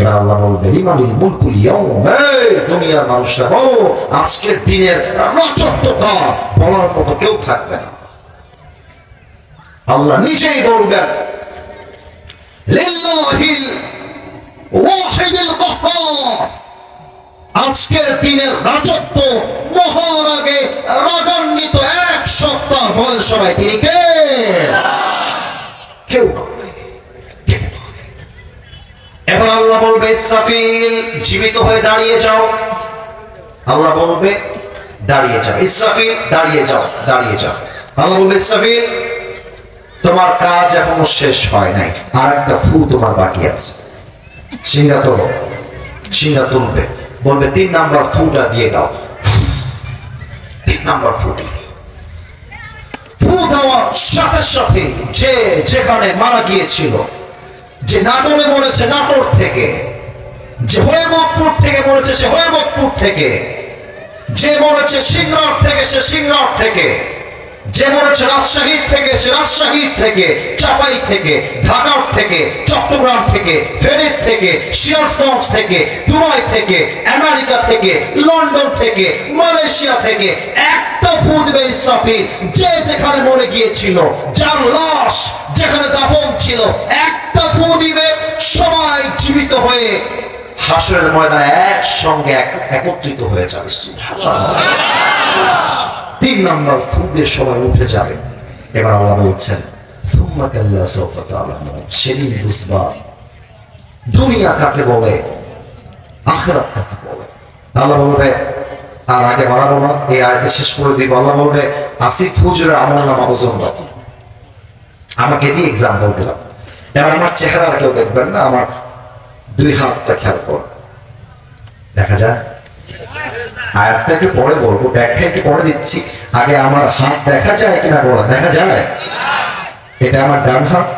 এবার আল্লাহ বলবে লিমানিল মুলকুল ইয়াউম, এই দুনিয়ার মানুষরা বলো আজকের দিনের রাজত্ব কার, বলার মতো কেউ থাকবে না। আল্লাহ নিজেই বলবেন লিল্লাহিল ওয়াহিদুল কাহ্হার, আজকের দিনের রাজত্ব মহারাগে রাগান্বিত এক সত্তা, বলেন সবাই তিনি কে? কেউ নয়। এবার আল্লাহ বলবে ইসরাফিল জীবিত হয়ে দাঁড়িয়ে যাও, আল্লাহ বলবে দাঁড়িয়ে যাও, ইসরাফিল দাঁড়িয়ে যাও, দাঁড়িয়ে যাও। আল্লাহ বলবে ইসরাফিল তোমার কাজ এখনো শেষ হয় নাই, আর একটা ফু তোমার বাকি আছে, সিংহা তোলো, সিংহা তুলবে, বলবে 3 নাম্বার ফুটা দিয়ে দাও, 3 নাম্বার ফুটি। ফু দেওয়ার সাথে সাথে যে যেখানে মারা গিয়েছিল, যে নাটোরে মরেছে নাটোর থেকে, যে হয়েমতপুর থেকে মরেছে সে হয়েমতপুর থেকে, যে মরেছে সিংড়ার থেকে সে সিংড়ার থেকে, যে মরেছে রাজশাহীর থেকে সে রাজশাহীর থেকে, চাপাই থেকে, ঢাকার থেকে, চট্টগ্রাম থেকে, ফেনীর থেকে, সিরাজগঞ্জ থেকে, দুবাই থেকে, আমেরিকা থেকে, লন্ডন থেকে, মালয়েশিয়া থেকে একটা ফু দিবে ইসরাফিল, যে যেখানে মরে গিয়েছিল, যার লাশ যেখানে দাফন ছিল, একটা ফু দিবে, সবাই জীবিত হয়ে হাসরের ময়দানে একসঙ্গে একত্রিত হয়ে যাবে। সুবহানাল্লাহ। 3 নাম্বার ফুটে সবাই উঠে যাবে। এবার আল্লাহ বলছেন সুম্মা কাল্লা সাওফা তা'লামুন, সেদিন বুঝবা দুনিয়া কাকে বলে, আখিরাত কাকে বলে। আল্লাহ বলবে আর আগে বাড়াবো না, এই আয়াতে শেষ করে দিব। আল্লাহ বলবে আসিফ হুজুরের আমলনামা ওজন দাও, আমাকে দিয়ে এক্সাম্পল দিলাম। এবার আমার চেহারা কেউ দেখবেন না, আমার 2 হাতটা খেয়াল করো, দেখা যায় আয়াতটা একটু পরে বলবো, ব্যাখ্যা একটু পরে দিচ্ছি, আগে আমার হাত দেখা যায় কিনা বলা, দেখা যায়? এটা আমার ডান হাত,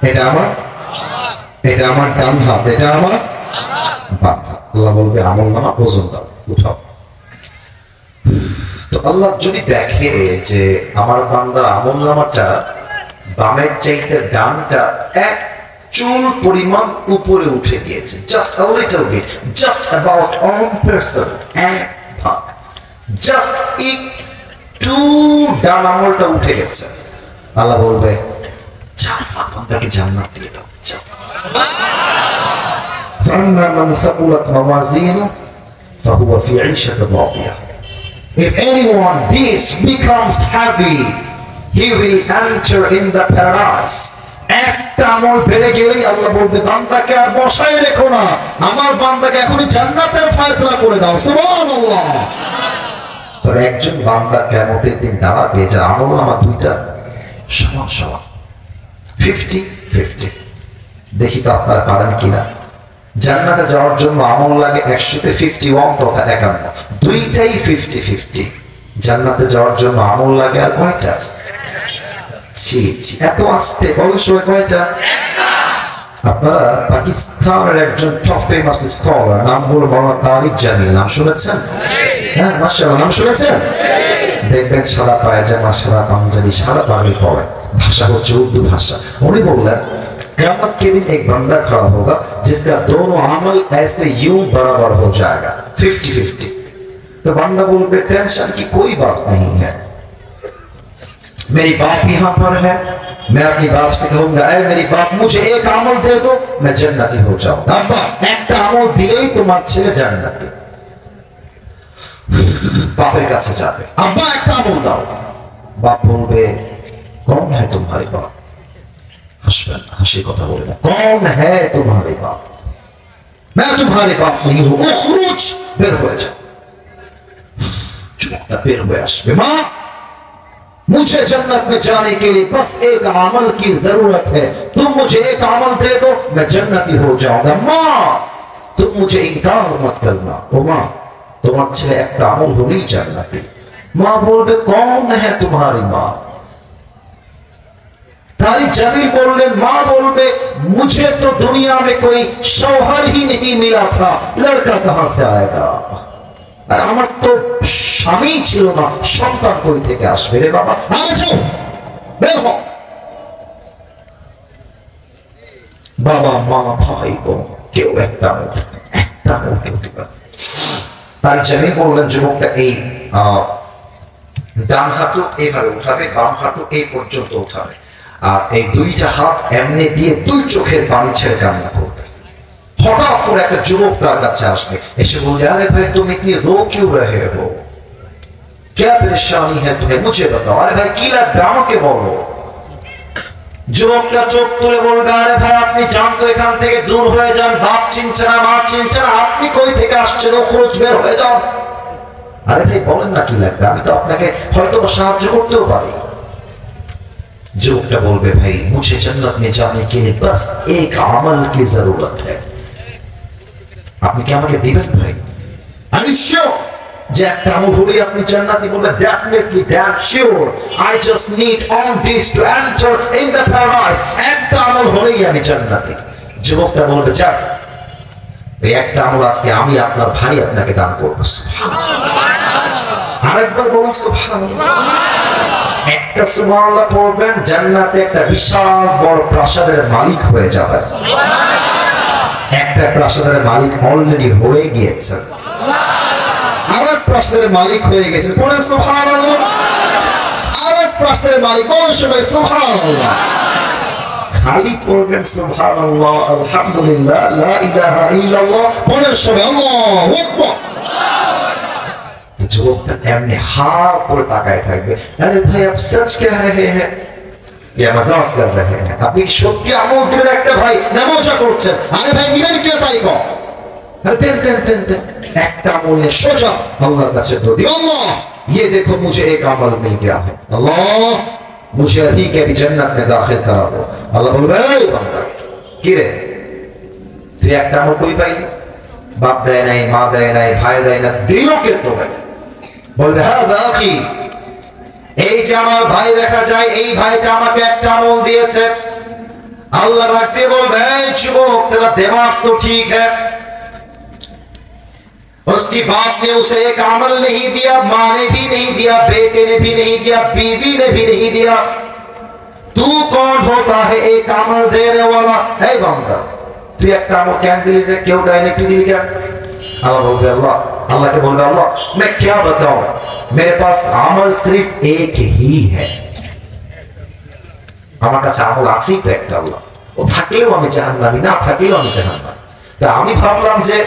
এটা আমার ডান হাত, এটা আমার বাম হাত। আল্লাহ বলবে আমলনামা ওজন দাও, উঠাও। তো আল্লাহ যদি দেখে যে আমার বান্দার আমলনামাটা বামের চাইতে ডানটা এক চুল পরিমাণ উপরে উঠে গিয়েছে, just a little bit, just about 1%, এক ভাগ, জাস্ট একটু ডান আঙুলটা উঠে গেছে, আল্লাহ বলবে যাও বান্দাকে জান্নাত দিয়ে দাও, যাও। فَأَمَّا مَنْ ثَقُلَتْ مَوَازِينُهُ فَهُوَ فِي عِيشَةٍ رَاضِيَةٍ. If anyone this becomes heavy, he will enter in the paradise. একটা আমল বেড়ে গেলেই আল্লাহ বলবে বান্দাকে আর বসায় রেখো না, আমার বান্দাকে এখনই জান্নাতের ফয়সালা করে দাও। সুবহানাল্লাহ। তবে একজন বান্দা কিয়ামতের দিন দাঁড়াবে যার আমলনামা 2টা সমান সমান, 50-50। দেখি তো আপনারা পারেন কিনা। জান্নাতে যাওয়ার জন্য আমল লাগে 100-তে 51 তথা 51, 2টাই 50-50। জান্নাতে যাওয়ার জন্য আমল লাগে আর কয়টা? এত আসতে বলেন সবাই কয়টা? আপনারা পাকিস্তানের একজন টপ ফেমাস স্কলার, নাম হলো মাওলানা তারিক জামিল, নাম শুনেছেন? হ্যাঁ মাশাআল্লাহ, নাম শুনেছেন? দেখবেন সাদা পায়জামা, সাদা পাঞ্জাবি, সাদা পাগড়ি পরে, ভাষা হচ্ছে উর্দু ভাষা। উনি বললেন क़यामत के दिन एक बंदा खड़ा होगा जिसका दोनों अमल ऐसे यूं बराबर हो जाएगा, 50-50। तो बंदा बोलते टेंशन की कोई बात नहीं है, मेरी बाप यहाँ पर है, मैं अपनी बाप से कहूंगा ऐ मेरी बाप मुझे एक अमल दे दो, मैं जन्नती हो जाऊंगा। अब्बा एक अमल दिलेই তোমার ছেলে জান্নাতি। বাপের কাছে যাবে, আব্বা একটা আমল দাও। বাপ বলবে कौन है तुम्हारे बाप? हंसबेन, हंसी কথা বলে না, कौन है तुम्हारे बाप? मैं तुम्हारे बाप नहीं हूं, उखरुज, বের হয়ে যাও। চুপটা বের হয়ে আসবে, মা मुझे जन्नत में जाने के लिए बस एक अमल की जरूरत है, तुम मुझे एक अमल दे दो, मैं जन्नती हो जाऊंगा। माँ तुम मुझे इनकार मत करना, ओ माँ তোমার ছেলে একটা আমল হলেই জান্নাতি। माँ बोलबे कौन है तुम्हारी माँ? तारी जमील बोललेन माँ बोलबे मुझे तो दुनिया में कोई शौहर ही नहीं मिला था, लड़का कहां से आएगा? আর আমার তো স্বামী ছিল না, সন্তান কই থেকে আসবে রে বাবা? আরে যাও বের হও। বাবা মা ভাই বোন কেউ একটা কেউ দিবে। তার জামিল বললেন যুবকটা এই ডান হাঁটু এইভাবে উঠাবে, বাম হাঁটু এই পর্যন্ত উঠাবে, আর এই দুইটা হাত এমনি দিয়ে দুই চোখের পানি ছেড়ে কান্না করবে। হঠাৎ করে একটা যুবক তার কাছে আসবে, এসে বললে আরে ভাই তুমি ইতনি रो क्यों रहे हो, क्या परेशानी है तुम्हें, मुझे बताओ। আরে ভাই কি লাগবে আমাকে বলো। যুবকটা চোখ তুলে বলবে আরে ভাই আপনি যান তো এখান থেকে, দূর হয়ে যান, বাপ চিনছে না মা চিনছে না, আপনি কই থেকে আসছেন, খরচ বের হয়ে যান। আরে ভাই বলেন না কি লাগবে, আমি তো আপনাকে হয়তো সাহায্য করতেও পারি। যুবকটা বলবে ভাই मुझे जन्नत में जाने के लिए बस एक अमल की जरूरत है, আপনি কি আমাকে দিবেন ভাই? আর ইউ শিওর যে একটা আমল হলেই আপনি জান্নাতি? বলবে definitely damn sure, I just need on this to enter in the paradise, একটা আমল হলেই আমি জান্নাতি। যুবকটা বলবে যাক এই একটা আমল আজকে আমি আপনার ভাই আপনাকে দান করব। সুবহানাল্লাহ, আরেকবার বলুন সুবহানাল্লাহ। একটা সুবহানাল্লাহ পড়বেন, জান্নাতে একটা বিশাল বড় প্রাসাদের মালিক হয়ে যাবেন। একটা প্রাসাদের মালিক অলরেডি হয়ে গিয়েছে, আরেক প্রাসাদের মালিক হয়ে গেছে, পড়েন সুবহানাল্লাহ। আরেক প্রাসাদের মালিক, বলেন সবাই সুবহানাল্লাহ। খালি পড়বেন সুবহানাল্লাহ, আলহামদুলিল্লাহ, লা ইলাহা ইল্লাল্লাহ, বলেন সবাই আল্লাহু আকবার। যুবকটা এমনি হা করে তাকায় থাকবে, আরে ভাই আপ সচ কহ রহে হ্যাঁ या मजाक कर रहे हैं, আপনি সত্যি আমল দিবেন একটা ভাই, না মজা করছেন? আরে ভাই নিবেন কি তাই কও, আরে দেন একটা আমল নিয়ে সোজা আল্লাহর কাছে দো দিও, আল্লাহ ये देखो मुझे एक अमल मिल गया है, अल्लाह मुझे अभी के भी जन्नत में दाखिल करा दो। আল্লাহ বলবে এই বান্দা কি রে তুই একটা আমল কই পাইলি? বাপ দেয় নাই, মা দেয় নাই, ভাই দেয় না, দিল কে তোরে? বলবে হ্যাঁ আখি, এই যে আমার ভাই দেখা যায়, এই ভাইটা আমাকে একটা আমল দিয়েছে। আল্লাহ রাখতে বলবে এই যুবক तेरा दिमाग तो ठीक है, उसकी बाप ने उसे एक अमल नहीं दिया, माँ ने भी नहीं दिया, बेटे ने भी नहीं दिया, बीवी ने भी नहीं दिया, तू कौन होता है एक अमल देने वाला? हे बंदा তুই একটা আমল কেন দিলি রে, কেউ দেয়নি তুই দিলি কেন? আল্লাহ বলবে अल्लाह के बोलबे अल्लाह मैं क्या बताऊं, मेरे पास अमल सिर्फ एक ही है, আমার কাছে আমল আছেই তো একটা, আল্লাহ ও থাকলেও আমি জাহান্নামী, না থাকলেও আমি জাহান্নামী। তা আমি ভাবলাম যে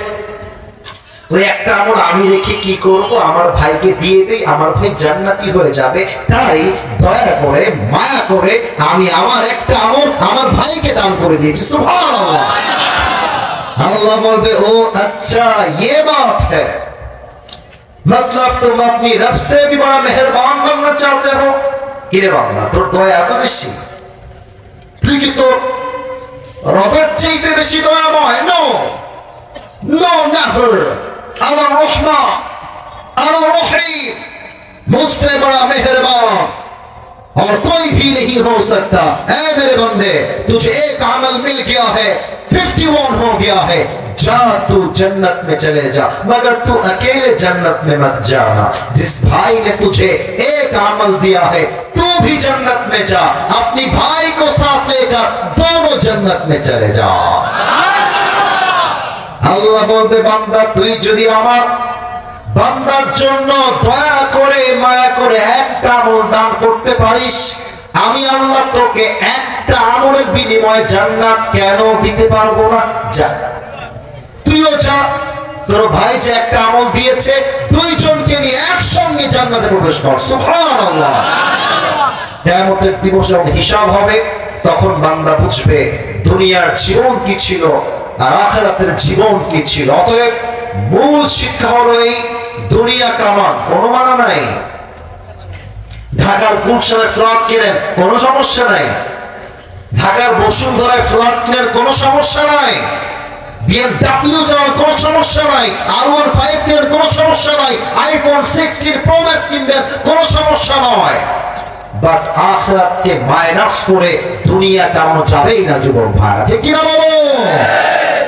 ওই একটা আমল আমি রেখে কি করব, আমার ভাইকে দিয়ে দেই, আমার ভাই জান্নাতি হয়ে যাবে, তাই দয়া করে মায়া করে আমি আমার একটা আমল আমার ভাইকে দান করে দিয়েছি। সুবহানাল্লাহ। अल्लाह बोलबे ओ अच्छा ये बात है, मतलब तुम अपनी रब से भी बड़ा मेहरबान बनना चाहते हो? किरे बांदा তোর দয়া এত বেশি, তুই কি তোর রবের চাইতে বেশি দয়াময়? নো नो नेवर, अना रहमान अना रहीम, मुझसे बड़ा मेहरबान और कोई भी नहीं हो सकता। ऐ मेरे बंदे तुझे एक अमल मिल गया है, 51 हो गया है, जा तू जन्नत में चले जा, मगर तू अकेले जन्नत में मत जाना। जिस भाई ने तुझे एक अमल दिया है तू भी जन्नत में जा, अपनी भाई को साथ लेकर दोनों जन्नत में चले जा। আল্লাহ বলবে বান্দা তুই যদি আমার বান্দার জন্য দয়া করে মায়া করে একটা আমল দান করতে পারিস, আমি আল্লাহ তোকে একটা আমলের বিনিময়ে জান্নাত কেন দিতে পারবো না? যা তুইও যা, তোর ভাই যে একটা আমল দিয়েছে দুইজনকে নিয়ে একসঙ্গে জান্নাতে প্রবেশ কর। সুবহানাল্লাহ। কিয়ামতের দিবস যখন হিসাব হবে তখন বান্দা বুঝবে দুনিয়ার জীবন কি ছিল আর আখিরাতের জীবন কি ছিল। অতএব মূল শিক্ষা হলো এই দুনিয়া কামান, কোনো মানা নাই। ঢাকার গুলশানে ফ্ল্যাট কিনেন কোনো সমস্যা নাই, ঢাকার বসুন্ধরায় ফ্ল্যাট কিনেন কোনো সমস্যা নাই, BMW যাওয়ার কোনো সমস্যা নাই, R15 কেনার কোনো সমস্যা নাই, iPhone 16 Pro Max কিনবেন কোনো সমস্যা নয়। বাট আখিরাতকে মাইনাস করে দুনিয়া কামানো যাবেই না যুবক ভাইরা, ঠিক কিনা বলো?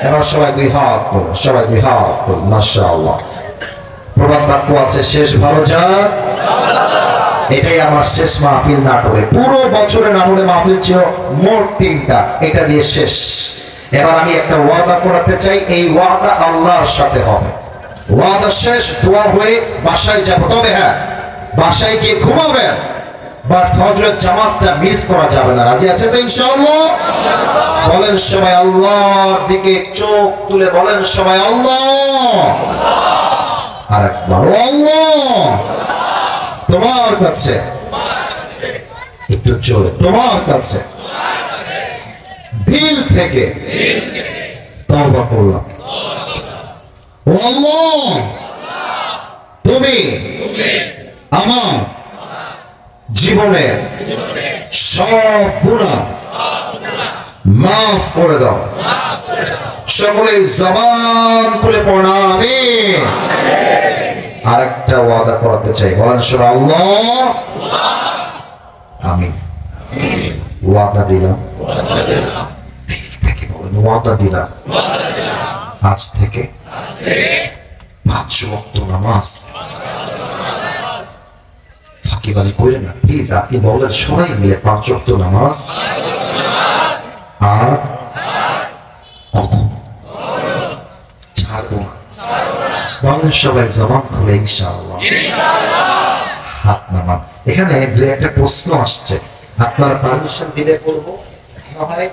এবার সবাই দুই হাত তোলো, সবাই দুই হাত তোলো, মাশাআল্লাহ। প্রবাদ বাক্য আছে, শেষ ভালো যাক। এটাই আমার শেষ মাহফিল নাটোরে। পুরো বছরে নাটোরে মাহফিল ছিল মোট 3টা, এটা দিয়ে শেষ। এবার আমি একটা ওয়াদা করাতে চাই, এই ওয়াদা আল্লাহর সাথে হবে। ওয়াদা শেষ, দোয়া হয়ে বাসায় যাব। তবে হ্যাঁ, বাসায় গিয়ে ঘুমাবেন, বাট ফজরের জামাতটা মিস করা যাবে না। রাজি আছেন তো ইনশাআল্লাহ? বলেন সবাই আল্লাহর দিকে চোখ তুলে বলেন সবাই আল্লাহ। আরেকবার আল্লাহ। তোমার কাছে, একটু জোরে, তোমার কাছে দিল থেকে তওবা করলাম। ও আল্লাহ, তুমি আমার জীবনের সব গুনাহ মাফ করে দাও। সকলে জবান খুলে পড়া আমিন। আরেকটা ওয়াদা করাতে চাই, বলেন সবাই আল্লাহ। আমিন। ওয়াদা দিলাম, ওয়াদা দিলাম, আজ থেকে 5 ওয়াক্ত নামাজ। ফাঁকিবাজি করেন না প্লিজ, আপনি বলেন সবাই মিলে 5 ওয়াক্ত নামাজ আর কখনো ছাড়বো না। বলেন সবাই জবান খুলে ইনশাআল্লাহ। হাত নামান। এখানে দু একটা প্রশ্ন আসছে, আপনার পারমিশন দিলে করব না ভাই?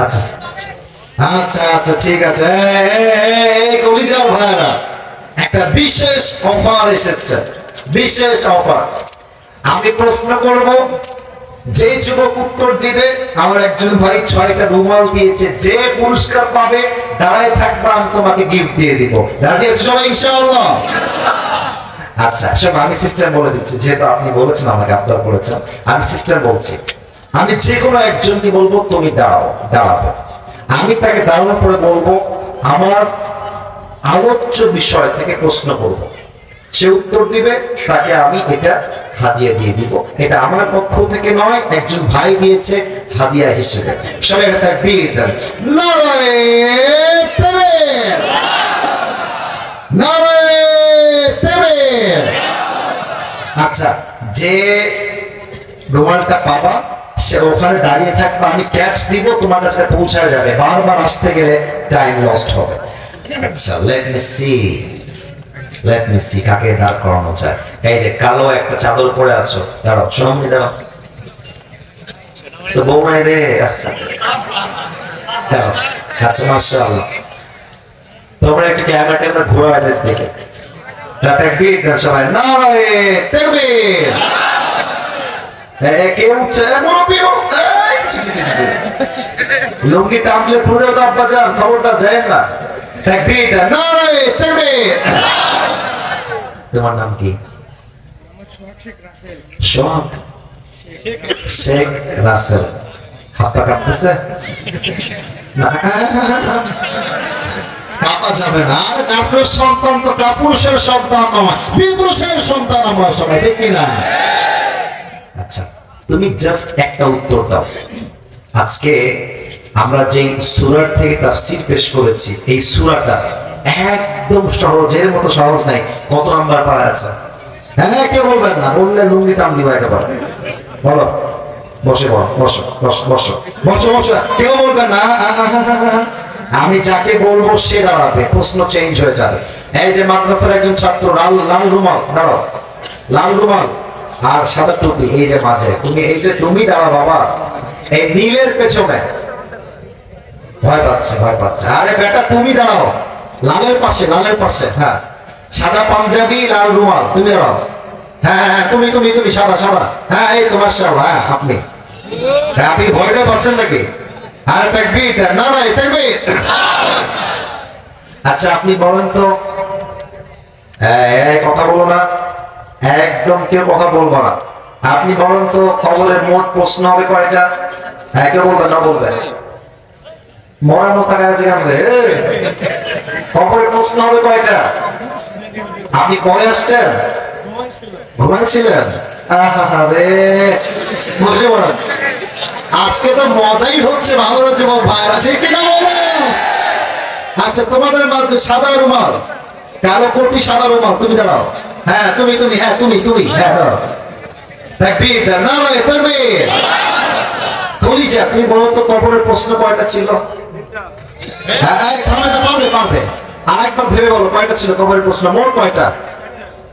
আচ্ছা আচ্ছা আচ্ছা ঠিক আছে। কলিজার ভাইরা, একটা বিশেষ অফার এসেছে, বিশেষ অফার। আমি প্রশ্ন করব, যে যুবক উত্তর দিবে, আমার একজন ভাই 6টা রুমাল দিয়েছে, যে পুরস্কার পাবে দাঁড়ায় থাকবে, আমি তোমাকে গিফট দিয়ে দিব। রাজি আছে সবাই ইনশাআল্লাহ? আচ্ছা শোনো, আমি সিস্টেম বলে দিচ্ছি, যেহেতু আপনি বলেছেন আমাকে, আবদার করেছেন, আমি সিস্টেম বলছি। আমি যে কোনো একজনকে বলবো তুমি দাঁড়াও, দাঁড়াবে। আমি তাকে দাঁড়ানোর পরে বলবো আমার আলোচ্য বিষয় থেকে প্রশ্ন করব, সে উত্তর দিবে, তাকে আমি এটা হাদিয়া দিয়ে দিব। এটা আমার পক্ষ থেকে নয়, একজন ভাই দিয়েছে হাদিয়া হিসেবে। সবাই এটা তাকবীর দেন, নারায়ে তাকবীর, নারায়ে তাকবীর। আচ্ছা, যে রুমালটা পাবা সে ওখানে দাঁড়িয়ে থাকবে, আমি ক্যাচ দিব, তোমার কাছে পৌঁছায় যাবে। বারবার আসতে গেলে টাইম লস্ট হবে। আচ্ছা, লেট মি সি কাকে দাঁড় করানো যায়। এই যে কালো একটা চাদর পরে আছো, দাঁড়াও সোনামণি, দাঁড়াও তো বউ নাই রে, দাঁড়াও। আচ্ছা মাশাআল্লাহ, তোমরা একটু ক্যামেরাটা ঘোরাদের দিকে তাকবীর দেন সবাই, নারায়ে তাকবীর। কে উঠছে? লুঙ্গি টানলে খুঁজে তো আব্বা যান, খবরদার যায়েন না। তাকবীর দেন, নারায়ে তাকবীর। তোমার নাম কি? সোহাগ শেখ রাসেল। হাত পা কাঁপতেছে? কাঁপা যাবে না। আর কাপুরের সন্তান তো কাপুরুষের সন্তান নয়, বিপুরুষের সন্তান আমরা সবাই, ঠিক কিনা? আচ্ছা, তুমি জাস্ট একটা উত্তর দাও। আজকে আমরা যেই সূরার থেকে তাফসীর পেশ করেছি, এই সূরাটা একদম সহজের মতো সহজ নাই। কত নাম্বার পারা আছে? হ্যাঁ, কেউ বলবেন না, বললে লুঙ্গি টান দিবা একেবারে। বলো, বসে বলো, বসো বসো বসো বসো বসো, কেউ বলবেন না। আমি যাকে বলবো সে দাঁড়াবে, প্রশ্ন চেঞ্জ হয়ে যাবে। এই যে মাদ্রাসার একজন ছাত্র, লাল রুমাল, দাঁড়াও, লাল রুমাল আর সাদা টুপি, এই যে মাঝে তুমি, এই যে তুমি দাঁড়া বাবা, এই নীলের পেছনে। ভয় পাচ্ছে, ভয় পাচ্ছে। আরে বেটা তুমি দাঁড়াও, লালের পাশে, লালের পাশে। হ্যাঁ, সাদা পাঞ্জাবি, লাল রুমাল, তুমি দাঁড়াও। হ্যাঁ হ্যাঁ, তুমি তুমি তুমি সাদা সাদা। হ্যাঁ, এই তোমার সাদা। হ্যাঁ, আপনি আপনি ভয়টা পাচ্ছেন নাকি? আরে তাকবীর, নারায়ে তাকবীর। আচ্ছা, আপনি বলেন তো, কথা বলো না, একদম কেউ কথা বলবো না। আপনি বলেন তো কবরের মোট প্রশ্ন হবে কয়টা? হ্যাঁ, কেউ বলবেন না? বলবেন মরার মতো কাছে কেন? কবরের প্রশ্ন হবে কয়টা? আপনি পরে আসছেন? ঘুমাইছিলেন? আরে বসে পড়েন, আজকে তো মজাই হচ্ছে। ভালো যুবক ভাইরা, ঠিক কিনা বলো? আচ্ছা, তোমাদের মাঝে সাদা রুমাল, কালো কোটি সাদা রুমাল, তুমি দাঁড়াও। হ্যাঁ তুমি তুমি, হ্যাঁ তুমি তুমি, হ্যাঁ দাঁড়াও। তাকবীর দেন, নারায়ে তাকবীর। কলিজা, তুমি বলো তো কবরের প্রশ্ন কয়টা ছিল? হ্যাঁ থামে তো, পারবে পারবে। আরেকবার ভেবে বলো কয়টা ছিল কবরের প্রশ্ন? মোট কয়টা?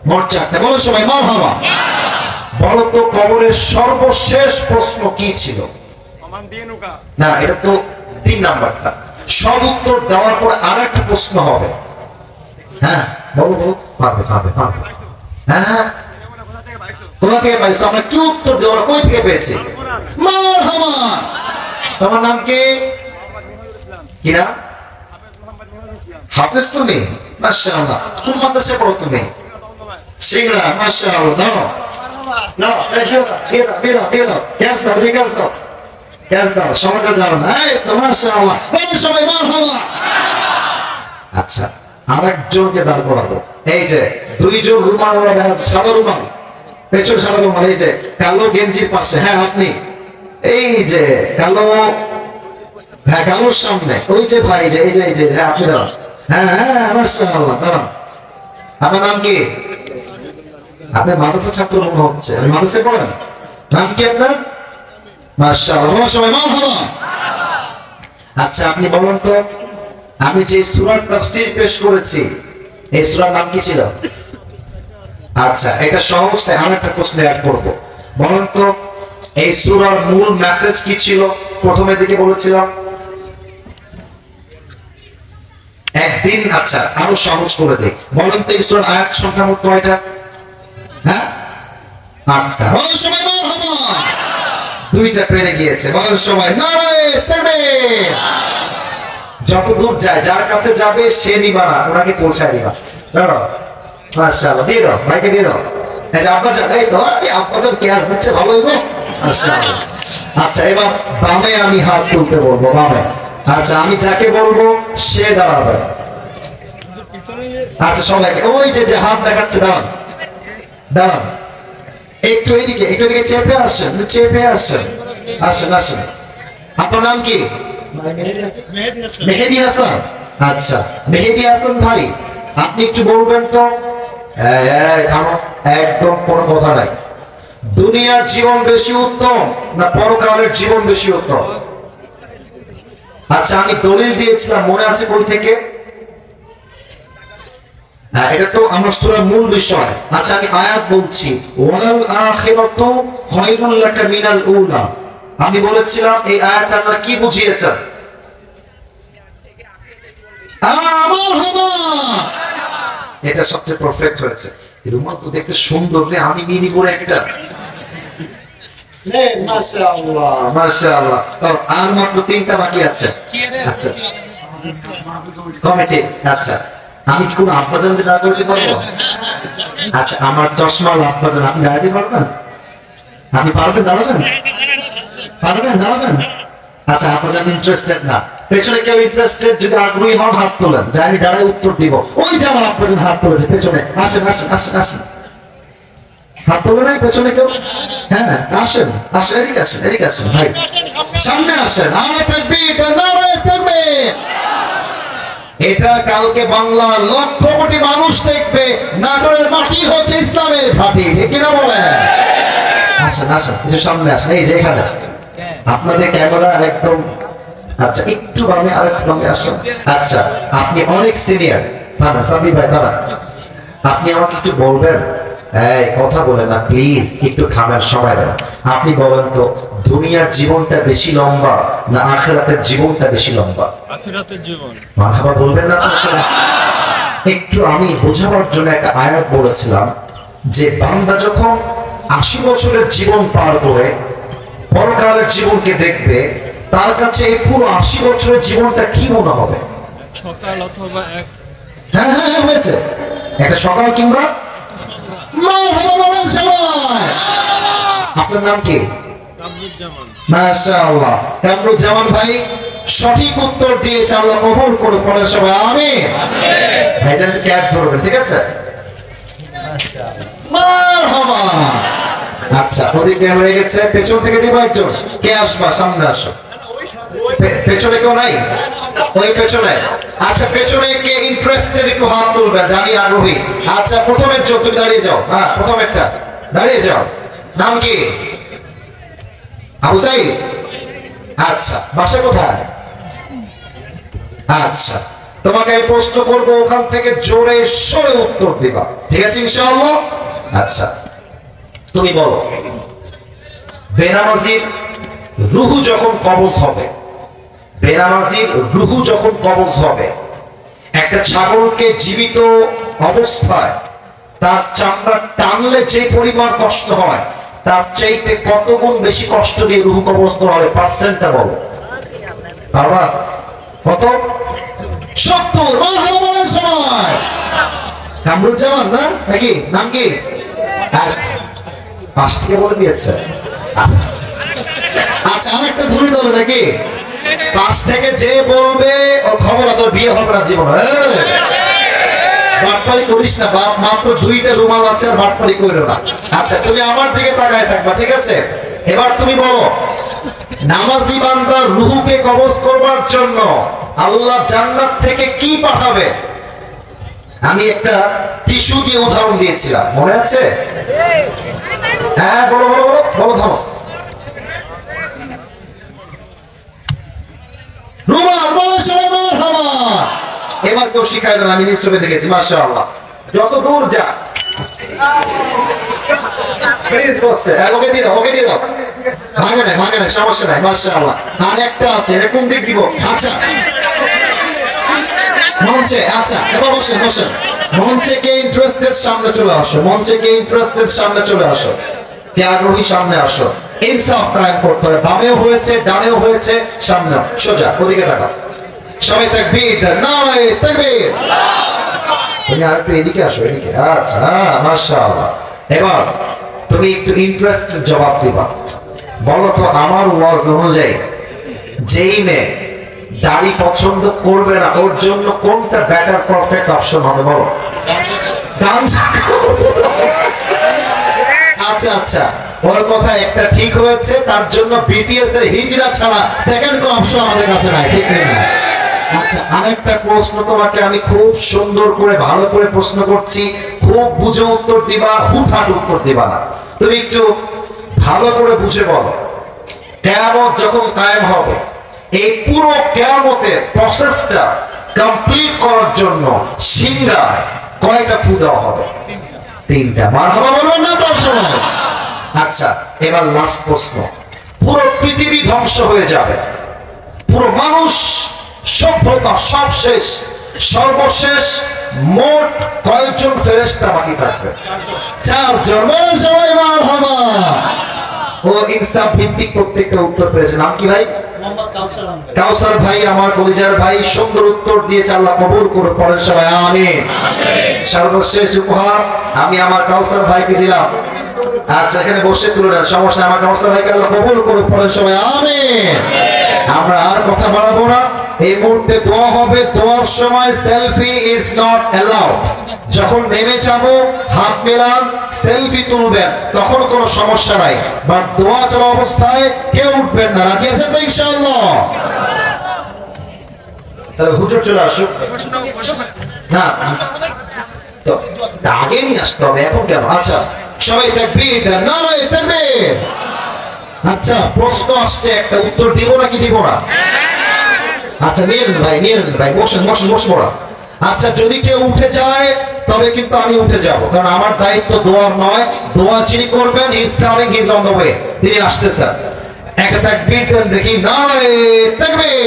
মোট 4টা। বলো সবাই মারহাবা। বলো তো কবরের সর্বশেষ প্রশ্ন কি ছিল? না এটা তো 3 নাম্বারটা। সব উত্তর দেওয়ার পর আরেকটা প্রশ্ন হবে। হ্যাঁ বলো বলো, পারবে পারবে পারবে। হ্যাঁ কোথা থেকে পাইছো? আমরা কি উত্তর দেবো? আমরা কই থেকে পেয়েছি? মারহাবা। তোমার নাম কি? কি নাম? হাফেজ তুমি? মাশাআল্লাহ। কোন মাদ্রাসায় পড়ো তুমি? সিংড়া। মাশাআল্লাহ। দাও না, আচ্ছা, আরেকজনকে দাঁড় করাবো। এই যে 2 জন রুমাল, সাদা রুমাল, পেছনে সাদা রুমাল, এই যে কালো গেঞ্জির পাশে। হ্যাঁ আপনি, এই যে কালো, হ্যাঁ কালোর সামনে ওই যে ভাই, যে এই যে এই যে, হ্যাঁ আপনি দাঁড়ান। হ্যাঁ হ্যাঁ মাশাআল্লাহ, দাঁড়ান। আপনার নাম কি? আপনি মাদ্রাসা ছাত্র মনে হচ্ছে, আপনি মাদ্রাসায় পড়েন? নাম কি আপনার? মাশাআল্লাহ, বলো সবাই মারহাবা। আচ্ছা আপনি বলুন তো, আমি যে সূরার তাফসীর পেশ করেছি, এই সূরার নাম কি ছিল? আচ্ছা এটা সহজ, তাই আরেকটা প্রশ্ন অ্যাড করব। বলুন তো এই সূরার মূল মেসেজ কি ছিল? প্রথমের দিকে বলেছিলাম একদিন। আচ্ছা আরো সহজ করে দেই, বলুন তো এই সূরার আয়াত সংখ্যা মোট কয়টা? হ্যাঁ 8টা। বলো সবাই মারহাবা। 2টা পেরে গিয়েছে। বলো সবাই নারায়ে তাকবীর। যত দূর যায়, যার কাছে যাবে সে নিবা না, ওনাকে পৌঁছায় দিবা। দাঁড়াও। মাশাআল্লাহ, দিয়ে দাও ভাইকে, দিয়ে দাও। এই যে আব্বা জান, এই তো আব্বা জান ক্যাশ দিচ্ছে, ভালো হইব। মাশাআল্লাহ। আচ্ছা এবার বামে আমি হাত তুলতে বলবো, বামে। আচ্ছা আমি যাকে বলবো সে দাঁড়াবে। আচ্ছা সবাইকে, ওই যে যে হাত দেখাচ্ছে, দাঁড়ান দাঁড়ান। একটু এদিকে, একটু এদিকে চেপে আসেন, চেপে আসেন, আসেন আসেন। আপনার নাম কি? মেহেদী হাসান। আচ্ছা মেহেদী হাসান ভাই, আপনি একটু বলবেন তো, একদম কোনো কথা নাই, দুনিয়ার জীবন বেশি উত্তম না পরকালের জীবন বেশি উত্তম? আচ্ছা আমি দলিল দিয়েছিলাম, মনে আছে বই থেকে? হ্যাঁ এটা তো আমার সূরার মূল বিষয়। আচ্ছা আমি আয়াত বলছি, ওয়ালাল আখিরাতু খায়রুল লাকা মিনাল উলা। আমি বলেছিলাম এই আয়াত আল্লাহ কি বুঝিয়েছেন? এটা সবচেয়ে পারফেক্ট হয়েছে। রুমাল তো দেখতে সুন্দর রে, আমি নিয়ে নিব একটা। মাশাআল্লাহ মাশাআল্লাহ। আর মাত্র 3টা বাকি আছে। আচ্ছা কমিটি। আচ্ছা আমি কি কোনো আব্বাজানকে দাঁড় করতে পারবো? আচ্ছা আমার চশমার আব্বাজান, আপনি দাঁড়াতে পারবেন? আপনি পারবেন দাঁড়াবেন? পারবেন দাঁড়াবেন? আচ্ছা আব্বাজান ইন্টারেস্টেড না, পেছনে কেউ ইন্টারেস্টেড যদি আগ্রহী হন হাত তোলেন, যে আমি দাঁড়ায় উত্তর দিব। ওই যে আমার আব্বাজান হাত তুলেছে পেছনে, আসেন আসেন আসেন আসেন। হাত তোলে নাই পেছনে কেউ? হ্যাঁ আসেন আসেন, এদিকে আসেন, এদিকে আসেন ভাই, সামনে আসেন। নারায়ে তাকবীর, নারায়ে তাকবীর। এটা কালকে বাংলার লক্ষ কোটি মানুষ দেখবে। নাটোরের মাটি হচ্ছে ইসলামের ঘাঁটি, ঠিক কিনা বলেন? আসেন আসেন, একটু সামনে আসেন, এই যে এখানে আপনাদের ক্যামেরা একদম। আচ্ছা একটু বামে, আর একটু বামে আসেন। আচ্ছা আপনি অনেক সিনিয়র, দাদা সাবি ভাই, দাদা আপনি আমাকে একটু বলবেন, এই কথা বলেন না প্লিজ, একটু খামের সময় দেন। আপনি বলেন তো দুনিয়ার জীবনটা বেশি লম্বা না আখিরাতের জীবনটা বেশি লম্বা? আখিরাতের জীবন। মারহাবা বলবেন না? একটু আমি বোঝাবার জন্য একটা আয়াত বলেছিলাম যে বান্দা যখন 80 বছরের জীবন পার করে পরকালের জীবনকে দেখবে, তার কাছে এই পুরো 80 বছরের জীবনটা কি মনে হবে? সকাল অথবা এক। হ্যাঁ হ্যাঁ হয়েছে, একটা সকাল কিংবা মারহাবা বলেন সবাই। আপনার নাম কি? কামরুজ্জামান। মাশাআল্লাহ, কামরুজ্জামান ভাই সঠিক উত্তর দিয়েছে, আল্লাহ কবুল করে পড়েন সবাই আমিন। ভাইজান একটু ক্যাচ ধরবেন, ঠিক আছে? মারহাবা। আচ্ছা, ওদিকে হয়ে গেছে, পেছন থেকে দিব একজন। কে আসবা? সামনে আসো। পেছনে কেউ নাই? ওই পেছনে। আচ্ছা, পেছনে কে ইন্টারেস্টেড একটু হাত তুলবেন যে আমি আগ্রহী। আচ্ছা, প্রথমের জন্য তুমি দাঁড়িয়ে যাও। হ্যাঁ, প্রথমেরটা দাঁড়িয়ে যাও। নাম কি? আবু সাইদ। আচ্ছা, বাসা কোথায়? আচ্ছা, তোমাকে আমি প্রশ্ন করবো, ওখান থেকে জোরে সরে উত্তর দিবা, ঠিক আছে ইনশাআল্লাহ? আচ্ছা, তুমি বলো, বেনামাজির রুহু যখন কবজ হবে, বেনামাজির রুহু যখন কবজ হবে, একটা ছাগলকে জীবিত অবস্থায় তার চামড়া টানলে যে পরিমাণ কষ্ট হয়, তার চাইতে কত গুণ বেশি কষ্ট দিয়ে রুহু কবজ করা হবে? পার্সেন্টটা বলো বাবা। কত? 70। মারহাবা বলার সময় কামরুজ্জামান না নাকি? নাম কি? আচ্ছা, পাশ থেকে বলে দিয়েছে। আচ্ছা, আরেকটা ধরে দেবে নাকি? পাশ থেকে যে বলবে ওর খবর আছে, ওর বিয়ে হবে না জীবনে। বাটপারি করিস না বাপ, মাত্র 2টা রুমাল আছে, আর বাটপারি কইরো না। আচ্ছা, তুমি আমার দিকে তাকায় থাকবা, ঠিক আছে? এবার তুমি বলো, নামাজি বান্দার রূহকে কবজ করবার জন্য আল্লাহ জান্নাত থেকে কি পাঠাবে? আমি একটা টিস্যু দিয়ে উদাহরণ দিয়েছিলাম, মনে আছে? হ্যাঁ, বলো বলো বলো বলো, থামো। রুমাল বলো সবাই, মারহাবা। এবার কেউ শিখাই দেন, আমি নিজ চোখে দেখেছি, মাশাআল্লাহ। যত দূর যা, ওকে দিয়ে দাও, ওকে দিয়ে দাও। ভাঙে নাই, ভাঙে নাই, সমস্যা নাই, মাশাআল্লাহ। আর একটা আছে, এটা কোন দিক দিব? আচ্ছা, মঞ্চে। আচ্ছা, এবার বসেন বসেন। মঞ্চে কে ইন্টারেস্টেড সামনে চলে আসো, মঞ্চে কে ইন্টারেস্টেড সামনে চলে আসো, কে আগ্রহী সামনে আসো। ইনসাফ কায়েম করতে হবে, বামেও হয়েছে ডানেও হয়েছে, সামনে সোজা, ওদিকে তাকাও। সবাই তাকবীর দেন, নারে তাকবীর। তুমি আর একটু এদিকে আসো, এদিকে। আচ্ছা, মাশাআল্লাহ। এবার তুমি একটু ইন্টারেস্টেড জবাব দিবা। বলো তো, আমার ওয়াজ অনুযায়ী যেই মেয়ে দাড়ি পছন্দ করবে না, ওর জন্য কোনটা বেটার পারফেক্ট অপশন হবে? বলো। আচ্ছা আচ্ছা, ওর কথা একটা ঠিক হয়েছে, তার জন্য বিটিএস এর হিজরা ছাড়া সেকেন্ড কোন অপশন আমাদের কাছে নাই, ঠিক নেই? আচ্ছা, আরেকটা প্রশ্ন তোমাকে আমি খুব সুন্দর করে ভালো করে প্রশ্ন করছি, খুব বুঝে উত্তর দিবা, হুটহাট উত্তর দিবা না। তুমি একটু ভালো করে বুঝে বলো, কিয়ামত যখন কায়েম হবে, এই পুরো কিয়ামতের প্রসেসটা কমপ্লিট করার জন্য সিংহায় কয়টা ফু দেওয়া হবে? 3টা। মারহাবা বলবেন না আপনার সময়? আচ্ছা, এবার লাস্ট প্রশ্ন। পুরো পৃথিবী ধ্বংস হয়ে যাবে, পুরো মানুষ সভ্যতা সব শেষ, সর্বশেষ মোট কয়েকজন ফেরেশতা বাকি থাকবে? 4জন। বলেন সবাই মারহাবা। ও ইনসাফ ভিত্তিক প্রত্যেকটা উত্তর পেয়েছে। নাম কি ভাই? কাউসার ভাই, আমার কলিজার ভাই, সুন্দর উত্তর দিয়েছে, আল্লাহ কবুল করে পড়েন সবাই আমিন। সর্বশেষ উপহার আমি আমার কাউসার ভাইকে দিলাম। আচ্ছা, এখানে বসে তুলে নেন, সমস্যা। আমার কাউসার ভাইকে আল্লাহ কবুল করে পড়েন সবাই আমিন। আমরা আর কথা বাড়াবো না, এই মুহূর্তে দোয়া হবে। দোয়ার সময় সেলফি ইজ নট অ্যালাউড। যখন নেমে যাব হাত মেলান, সেলফি তুলবেন, তখন কোনো সমস্যা নাই, বাট দোয়া চলা অবস্থায় কেউ উঠবেন না। রাজি আছেন তো ইনশাআল্লাহ? তাহলে হুজুর চলে আসুক না, তো আগে নিয়ে আসতে হবে, এখন কেন? আচ্ছা, সবাই তাকবীর দেন, নারে তাকবীর। আচ্ছা, প্রশ্ন আসছে একটা, উত্তর দিব নাকি দিব না? আচ্ছা, নিয়ে নেন ভাই, নিয়ে নেন ভাই, বসেন বসেন বসবো না। আচ্ছা, যদি কেউ উঠে যায় তবে কিন্তু আমি উঠে যাব, কারণ আমার দায়িত্ব দোয়ার নয়। দোয়া যিনি করবেন, he is coming, he is on the way, তিনি আসতেছেন। একটা তাকবীর দেন দেখি, নারে তাকবীর।